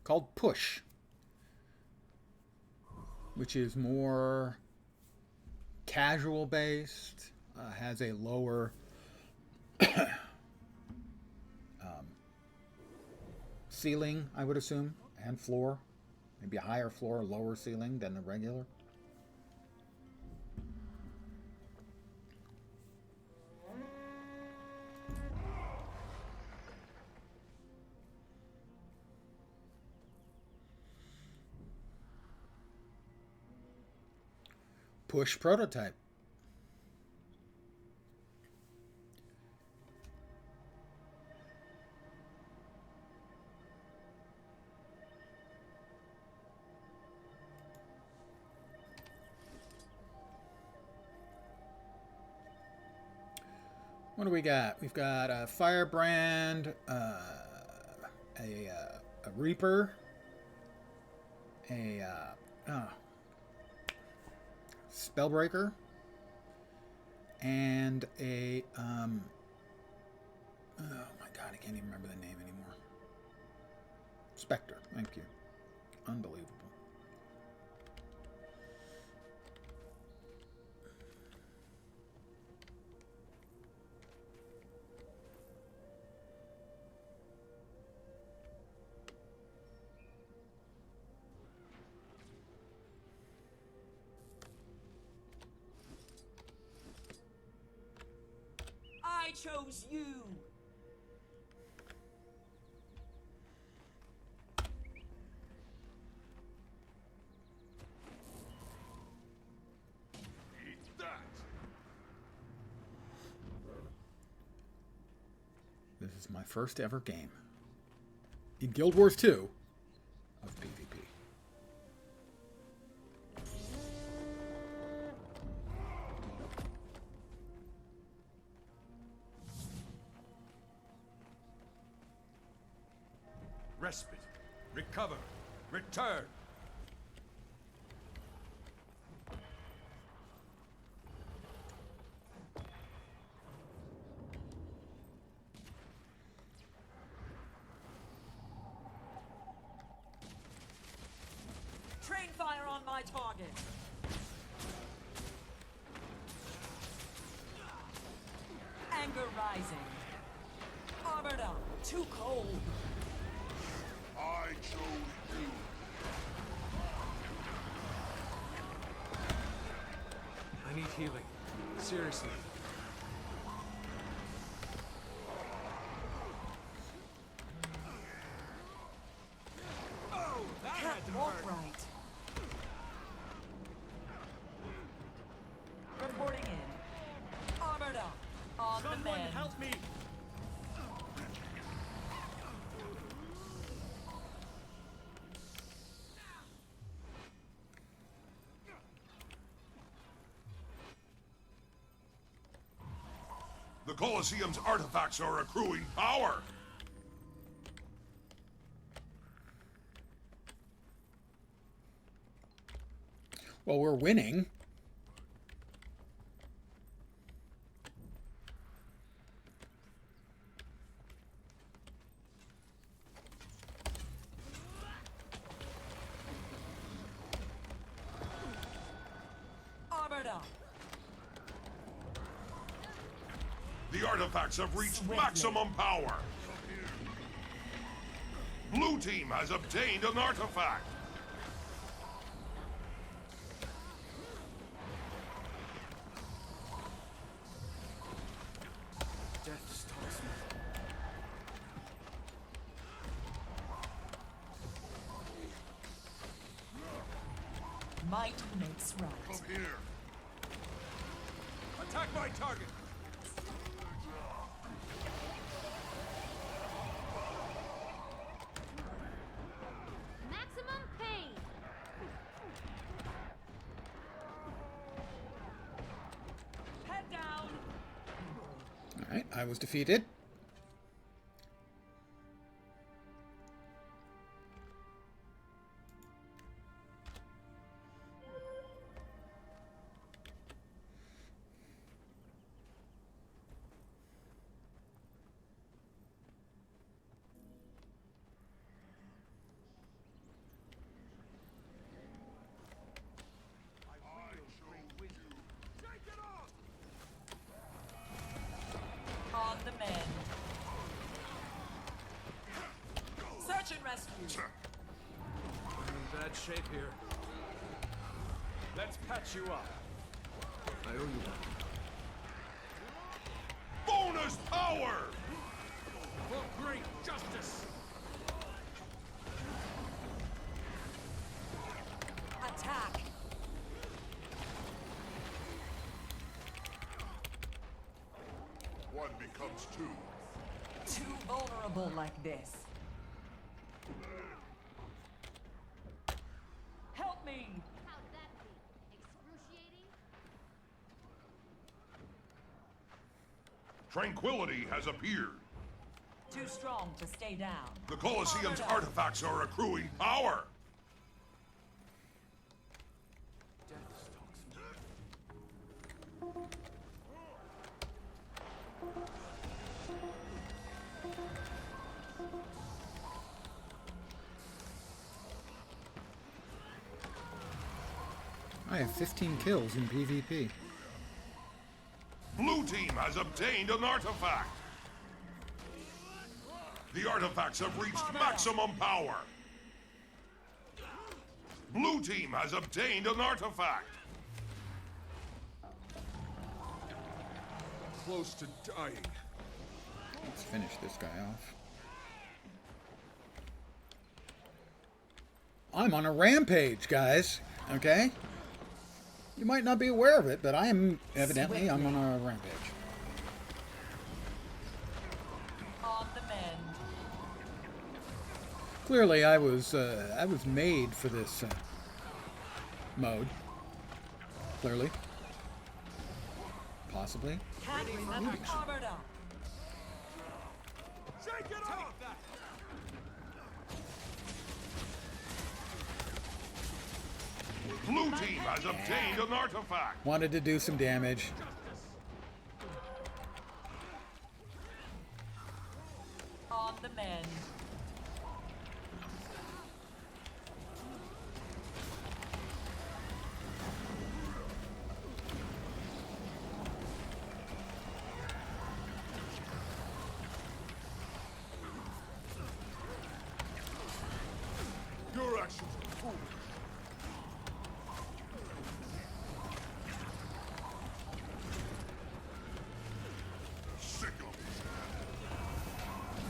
Called Push, which is more casual based, has a lower ceiling, I would assume, and floor, maybe a higher floor, lower ceiling than the regular. Push prototype. What do we got? We've got a Firebrand, a Reaper, a Spellbreaker, and a oh my god, I can't even remember the name anymore. Spectre, thank you. Unbelievable. I chose you. Eat that! This is my first ever game in Guild Wars 2 of PvP. Respite. Recover. Return. Train fire on my target. Anger rising. Armored up. Too cold. I chose you. I need healing. Seriously. Oh, that had to Walk hurt. right. Reporting in. Armored up. On the Someone mend. help me! The Colosseum's artifacts are accruing power! Well, we're winning. Armored up. The artifacts have reached Swiftly. maximum power! Blue team has obtained an artifact! Death stalks me. Might makes right. Come here. Attack my target. Maximum pain. Head down. Alright, I was defeated. On the mend. Search and rescue. I'm in bad shape here. Let's patch you up. I owe you one. Bonus power! For great justice. Attack. One becomes two. Too vulnerable like this. Help me. How'd that be? Excruciating? Tranquility has appeared. Too strong to stay down. The Colosseum's Armored up. artifacts are accruing power! Death stalks me. I have 15 kills in PvP. Blue team has obtained an artifact! The artifacts have reached maximum power! Blue team has obtained an artifact! close to dying. Let's finish this guy off. I'm on a rampage, guys. Okay? You might not be aware of it, but I am, evidently, I'm on a rampage. On the mend. Clearly, I was made for this mode. Clearly. Possibly. Armored up. Shake it off! Blue team has obtained an artifact. Wanted to do some damage. On the mend. Your actions are foolish.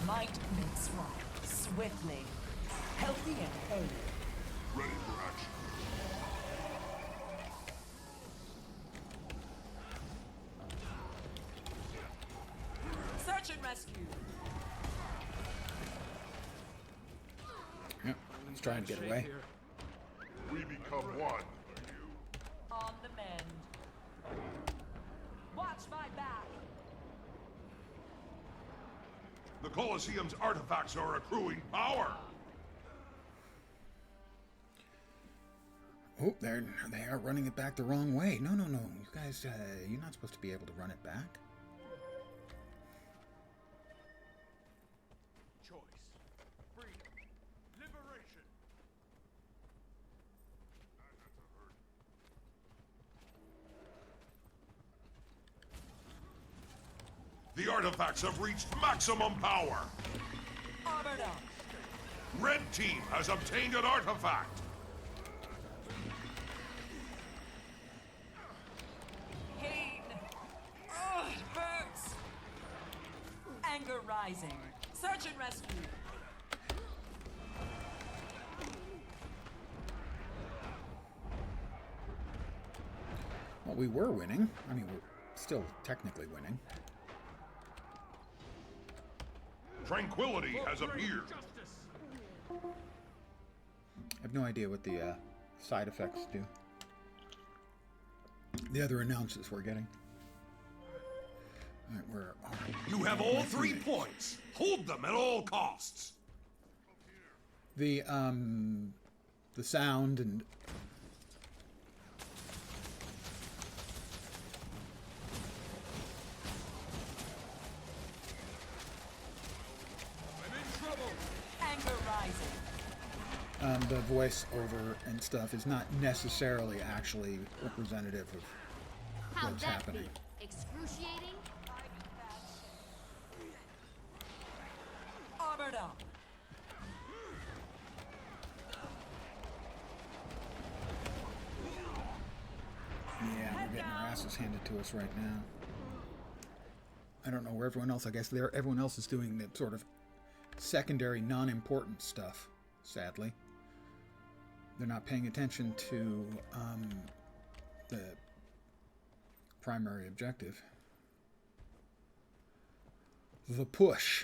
Might makes right. Swiftly. Healthy and holy. Ready for action. Search and rescue. Yep. Let's try and get away. We become one. On the mend. Watch my back. The Colosseum's artifacts are accruing power. Oh, they are running it back the wrong way. No, no, no. You guys, you're not supposed to be able to run it back. Choice. Freedom. Liberation. The artifacts have reached maximum power. Armored up. Red team has obtained an artifact. Pain. Ugh, it hurts. Anger rising. Search and rescue. Well, we were winning. I mean, we're still technically winning. Tranquility has appeared. I have no idea what the side effects do. The other announcements we're getting. All right, where are You have all 3 points. Hold them at all costs. the sound and Anger rising. the voice over and stuff is not necessarily actually representative of How'd what's that happening. be? Excruciating? Armored up. Yeah, we're getting our asses handed to us right now. I don't know where everyone else. I guess everyone else is doing the sort of secondary, non-important stuff. Sadly, they're not paying attention to the primary objective. The push.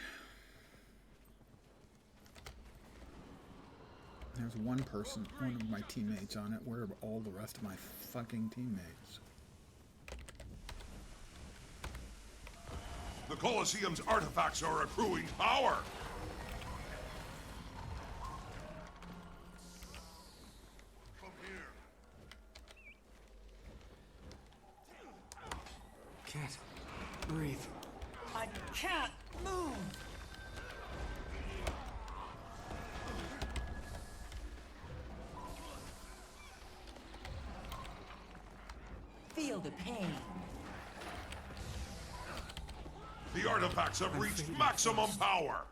There's one person, one of my teammates on it. Where are all the rest of my fucking teammates? The Colosseum's artifacts are accruing power. Come here. Can't breathe. I can't move. Feel the pain. The artifacts have reached maximum power.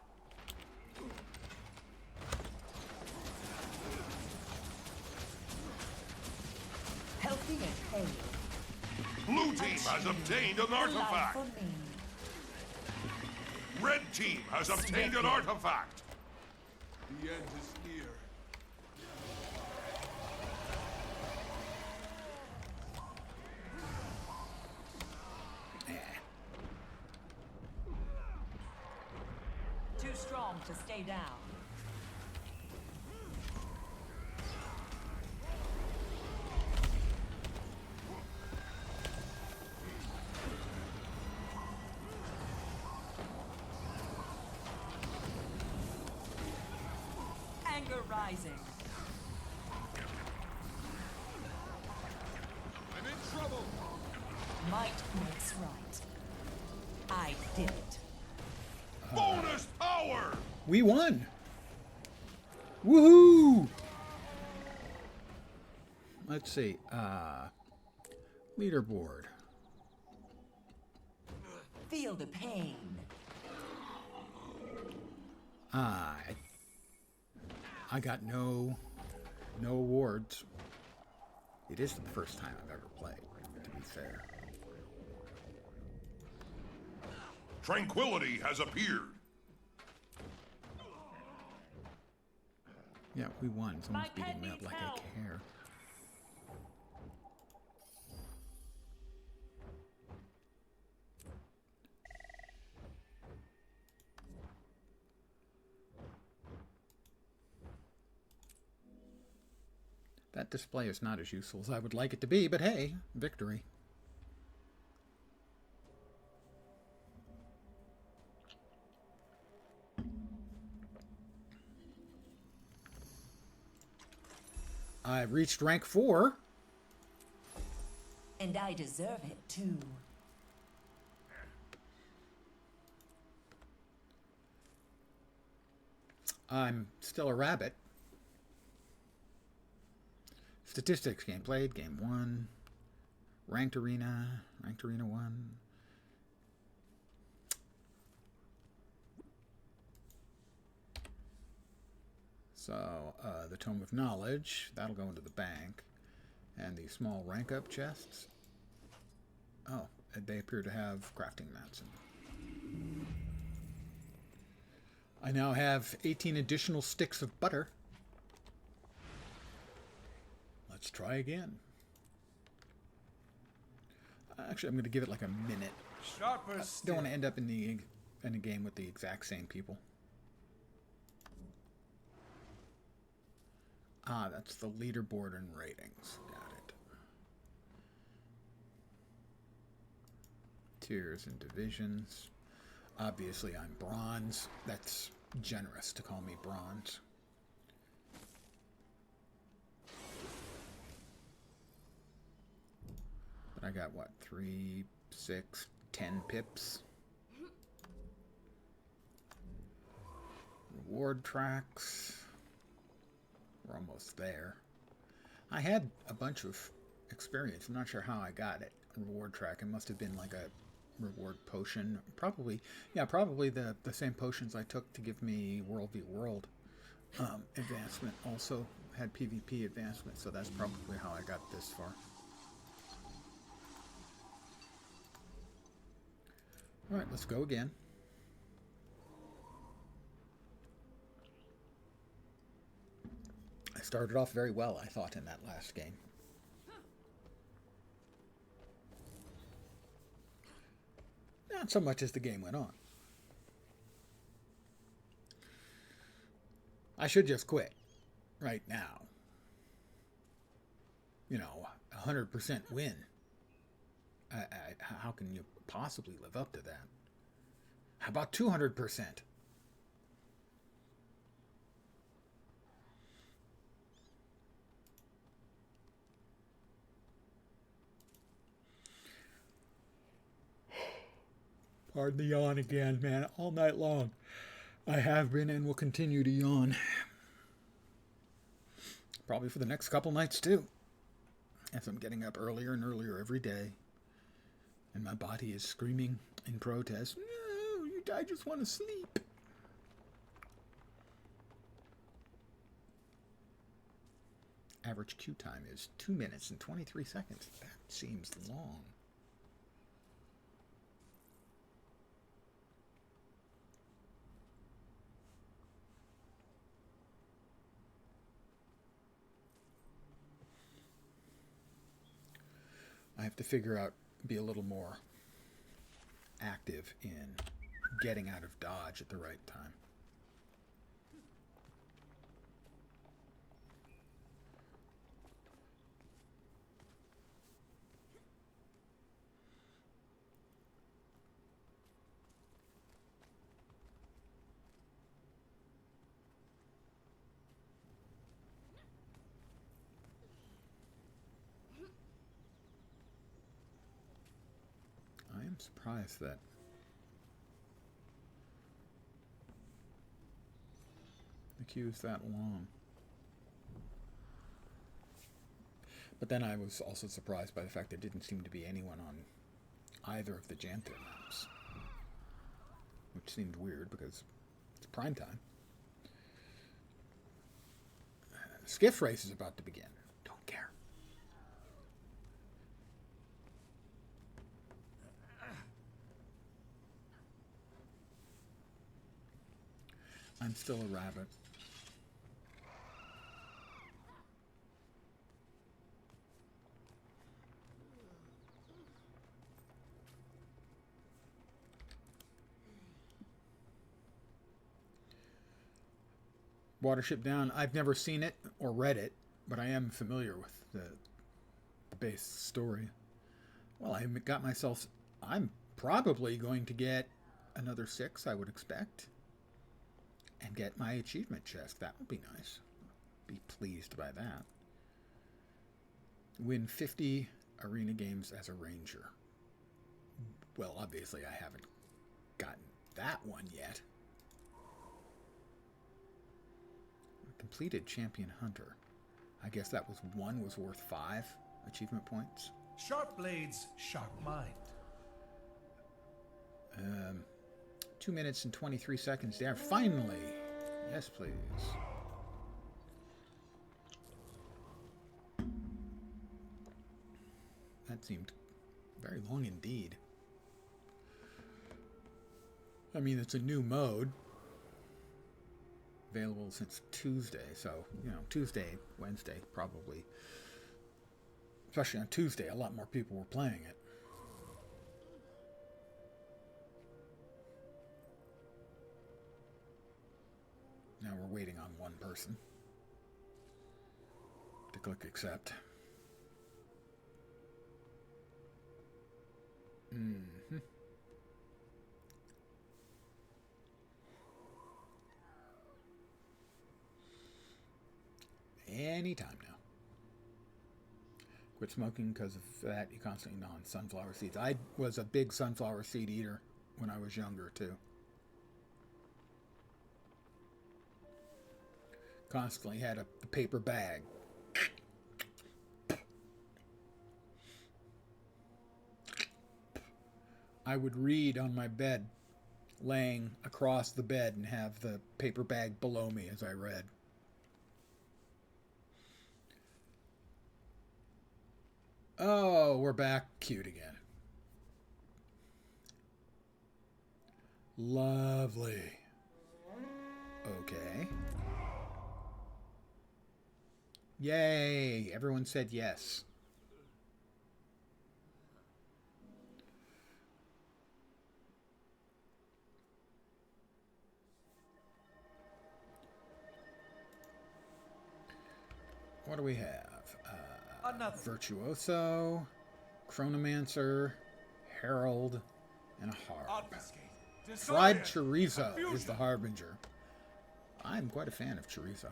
Healthy and holy. Blue team has obtained an artifact. Red team has obtained an artifact. The end is near. Too strong to stay down. Anger rising. I'm in trouble. Might makes right. I did it. Bonus power! We won! Woohoo! Let's see. Leaderboard. Feel the pain. I got no awards. It isn't the first time I've ever played, to be fair. Tranquility has appeared. Yeah, we won. Someone's beating me up like I care. That display is not as useful as I would like it to be, but hey, victory. I've reached rank 4. And I deserve it too. I'm still a rabbit. Statistics, game played, game 1. Ranked arena 1. So, the Tome of Knowledge, that'll go into the bank. And the small rank up chests. Oh, they appear to have crafting mats in them. I now have 18 additional sticks of butter. Let's try again. Actually, I'm going to give it like a minute. Sharper I don't want to end up in a game with the exact same people. Ah, that's the leaderboard and ratings. Got it. Tiers and divisions. Obviously, I'm bronze. That's generous to call me bronze. But I got, what, 3, 6, 10 pips? Reward tracks. We're almost there. I had a bunch of experience. I'm not sure how I got it. Reward track. It must have been like a reward potion. Probably, yeah, probably the same potions I took to give me World v World advancement. Also had PvP advancement, so that's probably how I got this far. Alright, let's go again. I started off very well, I thought, in that last game. Not so much as the game went on. I should just quit right now. You know, 100% win. How can you possibly live up to that? How about 200%? Pardon the yawn again, man. All night long. I have been and will continue to yawn. Probably for the next couple nights, too. As I'm getting up earlier and earlier every day. And my body is screaming in protest. No, I just want to sleep. Average queue time is 2 minutes and 23 seconds. That seems long. I have to figure out, be a little more active in getting out of dodge at the right time. I am surprised that the queue is that long. But then I was also surprised by the fact there didn't seem to be anyone on either of the Janther maps, which seemed weird because it's prime time. Skiff race is about to begin. Don't care. I'm still a rabbit. Watership Down, I've never seen it or read it, but I am familiar with the base story. Well, I got myself... I'm probably going to get another 6, I would expect. And get my achievement chest. That would be nice. Be pleased by that. Win 50 arena games as a ranger. Well, obviously I haven't gotten that one yet. Completed champion hunter. I guess that was one was worth 5 achievement points. Sharp blades, sharp mind. 2 minutes and 23 seconds there. Finally. Yes, please. That seemed very long indeed. I mean, it's a new mode. Available since Tuesday, so, you know, Tuesday, Wednesday, probably. Especially on Tuesday, a lot more people were playing it. Now we're waiting on one person to click accept. Mm-hmm. Anytime now. Quit smoking because of that. You constantly gnaw on sunflower seeds. I was a big sunflower seed eater when I was younger, too. Constantly had a paper bag. I would read on my bed, laying across the bed, and have the paper bag below me as I read. Oh, we're back. Cute again. Lovely. Okay. Yay! Everyone said yes. What do we have? Virtuoso, Chronomancer, Herald, and a Harb. Fried chorizo is the Harbinger. I'm quite a fan of chorizo.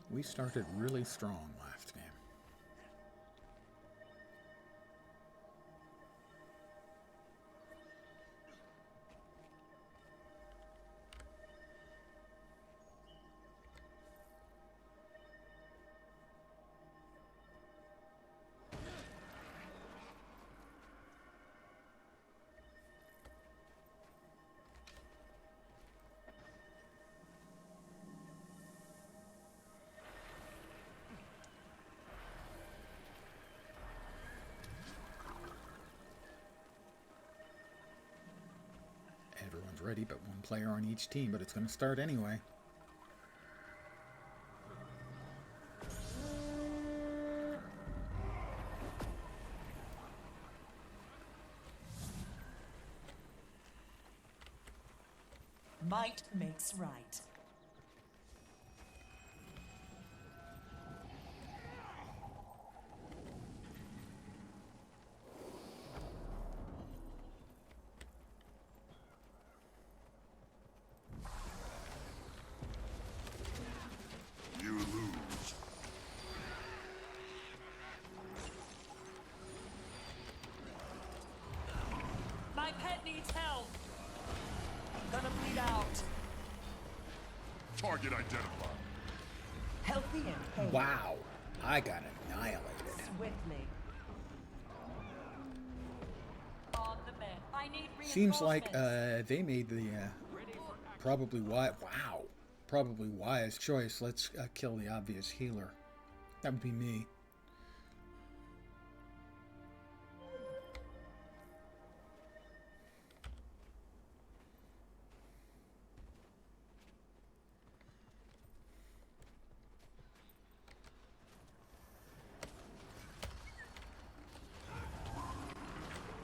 We started really strong last game. already, but one player on each team, but it's going to start anyway. Might makes right. You lose. My pet needs help. Gonna bleed out. Target identified. Healthy and pain. Wow, I got annihilated. Swiftly. On the mend. I need Seems like reinforcements. they made the probably wise choice. Let's kill the obvious healer. That would be me.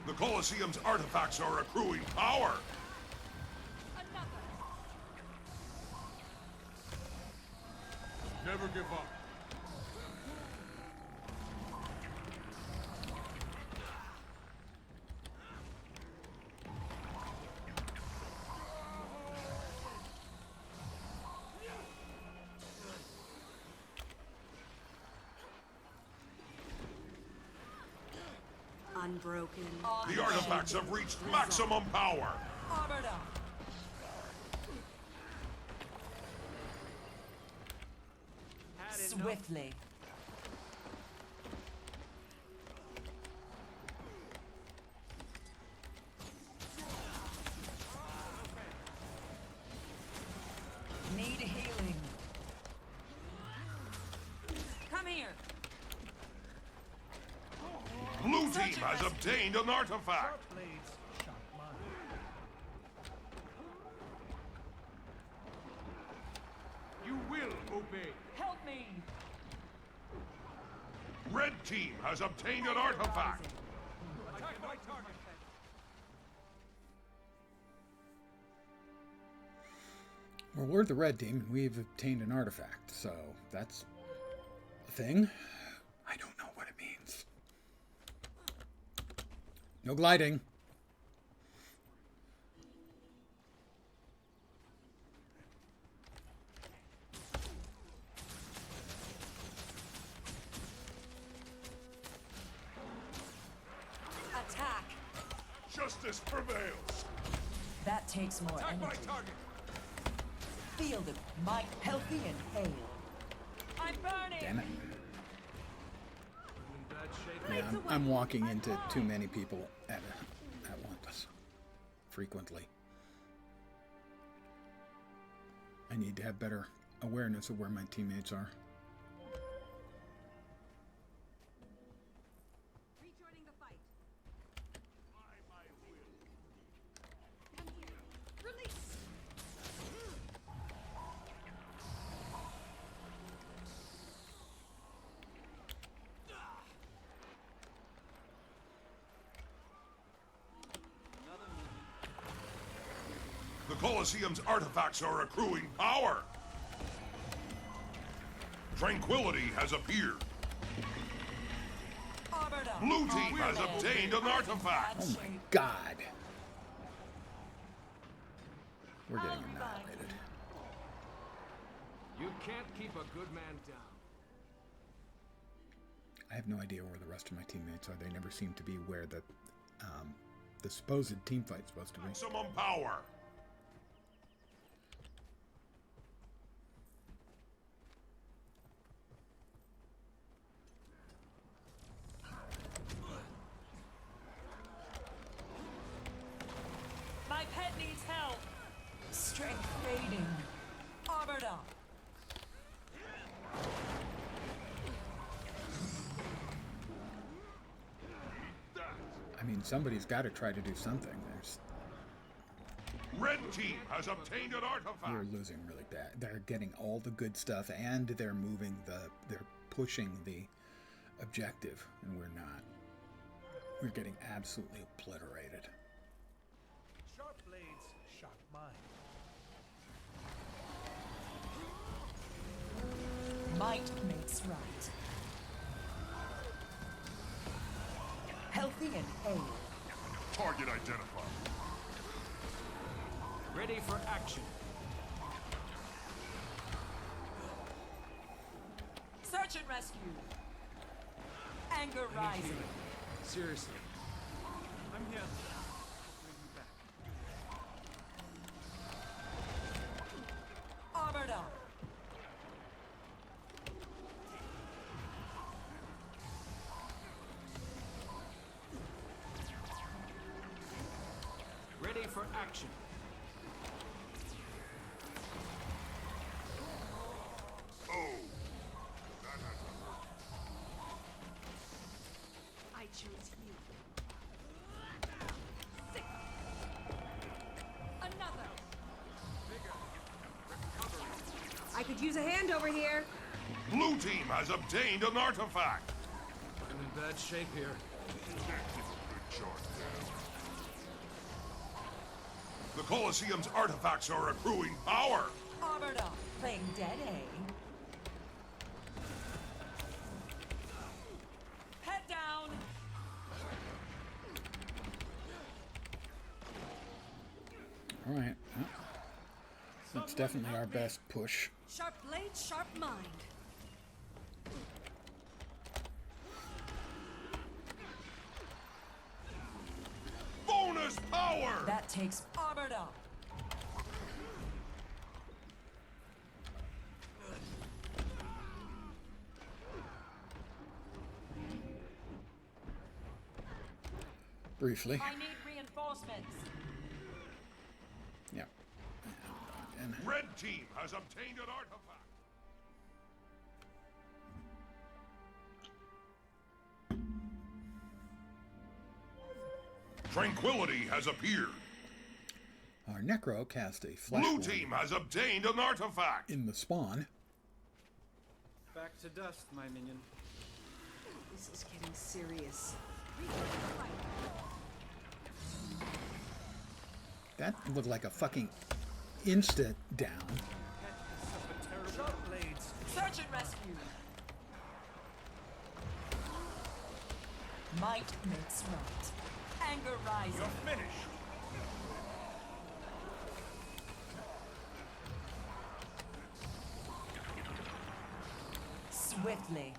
The Colosseum's artifacts are accruing power. Never give up. Unbroken. The artifacts have reached maximum power. Armored up. Swiftly. Need healing. Come here. Blue team has obtained an artifact. Blades, sharp mind. You will obey. Help me. Red team has obtained an artifact. Attack my target. Well, we're the red team, and we've obtained an artifact, so that's a thing. I don't know what it means. No gliding. Attack. Justice prevails. That takes more Attack my energy. target. Feel the might healthy and hale. I'm burning. Damn it. In bad shape. Yeah, I'm walking into too many people at once. Frequently. I need to have better awareness of where my teammates are. Rejoining the fight. Come here. Release. The Colosseum's artifacts are accruing power. Tranquility has appeared. Armored up. Blue team has obtained an artifact. Oh my god. We're getting annihilated. You can't keep a good man down. I have no idea where the rest of my teammates are. They never seem to be where the supposed team fight's supposed to be. Maximum power. My pet needs help. Strength fading. Armored up. I mean, somebody's got to try to do something. There's Red team has obtained an artifact. We're losing really bad. They're getting all the good stuff, and they're they're pushing the objective, and we're not. We're getting absolutely obliterated. Sharp blades, sharp mind. Might makes right. Healthy and hale. Target identified. Ready for action. Search and rescue. Anger rising. Seriously. I'm here. Armored up. Ready for action. I choose you. Sick. Another. I could use a hand over here. Blue team has obtained an artifact. I'm in bad shape here. The Colosseum's artifacts are accruing power. Armored up. Playing dead, eh? Head down. All right. Well, that's definitely our best push. Sharp blade, sharp mind. Bonus power. That takes armored up. Briefly. I need reinforcements. Yeah. And Red team has obtained an artifact. Tranquility has appeared. our Necro cast a flash Blue ward team has obtained an artifact. in the spawn. Back to dust, my minion. This is getting serious. That looked like a fucking instant down. Sharp blades. Search and rescue. Might makes right. Anger rising. You're finished. Swiftly.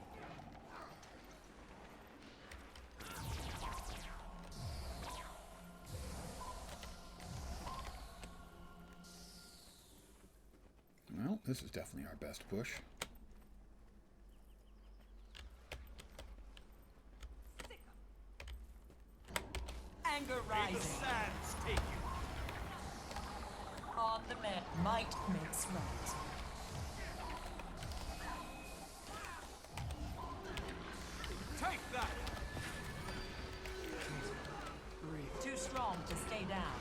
Well, this is definitely our best push. Anger rising. Sands take you. On the man. Might makes right. Take that. Too strong to stay down.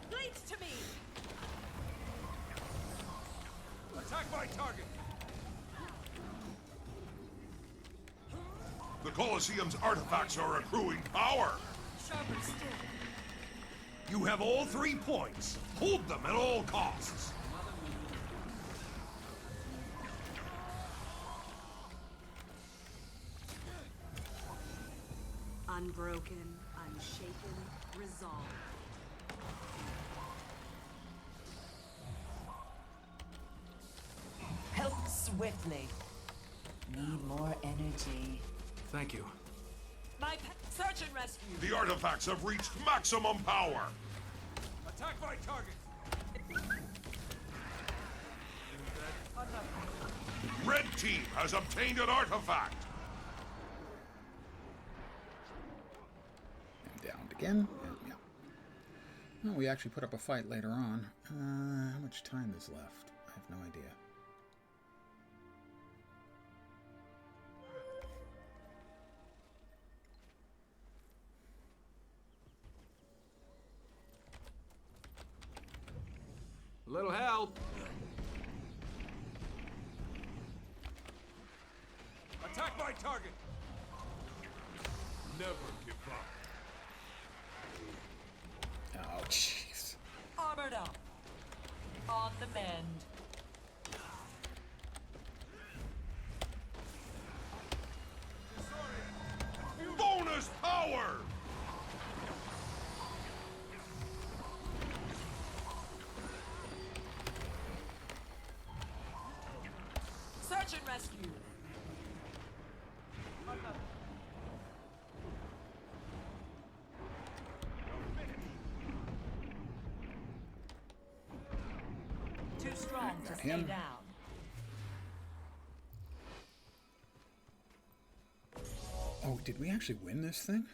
Blades to me! Attack my target. The Colosseum's artifacts are accruing power. Sharper still. You have all 3 points. Hold them at all costs. Unbroken, unshaken, resolved. Help swiftly. Need more energy. Thank you. Search and rescue. The artifacts have reached maximum power. Attack my target. Red team has obtained an artifact. And downed again. And, yeah. Well, we actually put up a fight later on. How much time is left? I have no idea. little help. Attack my target. Never give up. Oh, jeez. Armored up. On the mend. Bonus power! Search and rescue. Too strong to Got stay him. down. Oh, did we actually win this thing?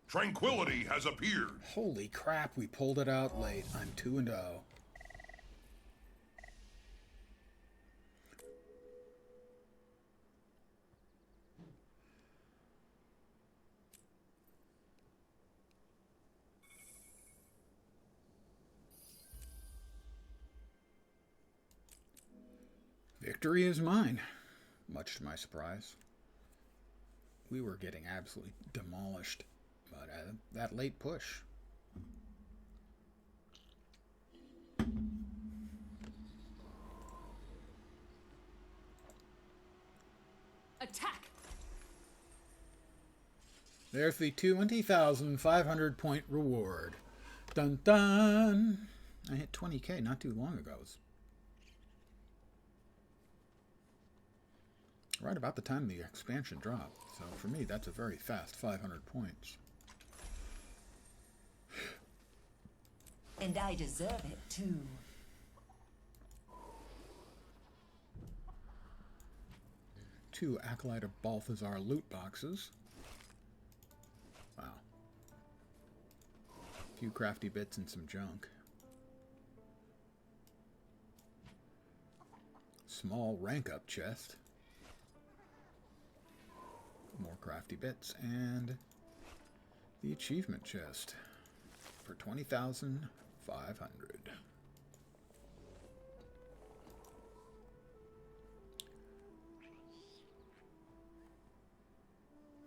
Tranquility has appeared. Holy crap, we pulled it out late. I'm 2-0. Victory is mine, much to my surprise. We were getting absolutely demolished, but that late push. Attack! There's the 20,500 point reward. Dun dun! I hit 20k not too long ago. It was right about the time the expansion dropped. So for me, that's a very fast 500 points. And I deserve it too. Two Acolyte of Balthazar loot boxes. Wow. A few crafty bits and some junk. Small rank up chest. More crafty bits and the achievement chest for 20,500.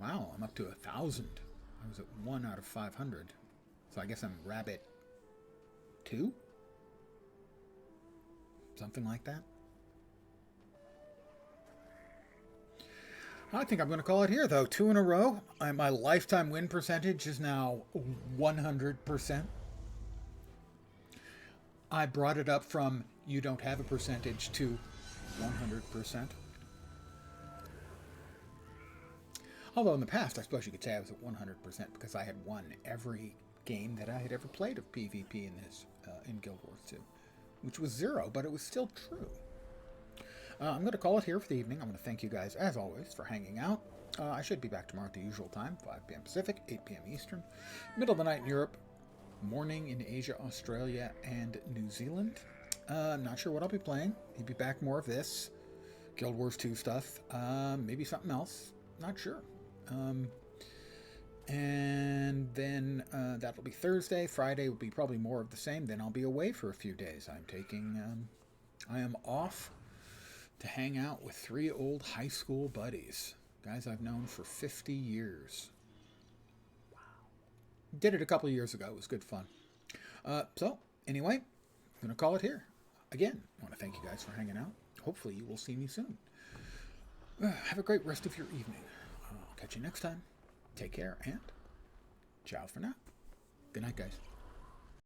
Wow, I'm up to 1,000. I was at 1 out of 500. So I guess I'm rabbit 2? Something like that. I think I'm going to call it here, though. 2 in a row. My lifetime win percentage is now 100%. I brought it up from you don't have a percentage to 100%. Although in the past, I suppose you could say I was at 100% because I had won every game that I had ever played of PvP in this in Guild Wars 2, which was 0, but it was still true. I'm going to call it here for the evening. I'm going to thank you guys, as always, for hanging out. I should be back tomorrow at the usual time, 5 p.m. Pacific, 8 p.m. Eastern. Middle of the night in Europe, morning in Asia, Australia, and New Zealand. I'm not sure what I'll be playing. Maybe back more of this. Guild Wars 2 stuff. Maybe something else. Not sure. And then that'll be Thursday. Friday will be probably more of the same. Then I'll be away for a few days. I am off to hang out with 3 old high school buddies. Guys I've known for 50 years. Wow. Did it a couple of years ago. It was good fun. So, anyway, I'm going to call it here. Again, I want to thank you guys for hanging out. Hopefully you will see me soon. Have a great rest of your evening. I'll catch you next time. Take care, and ciao for now. Good night, guys.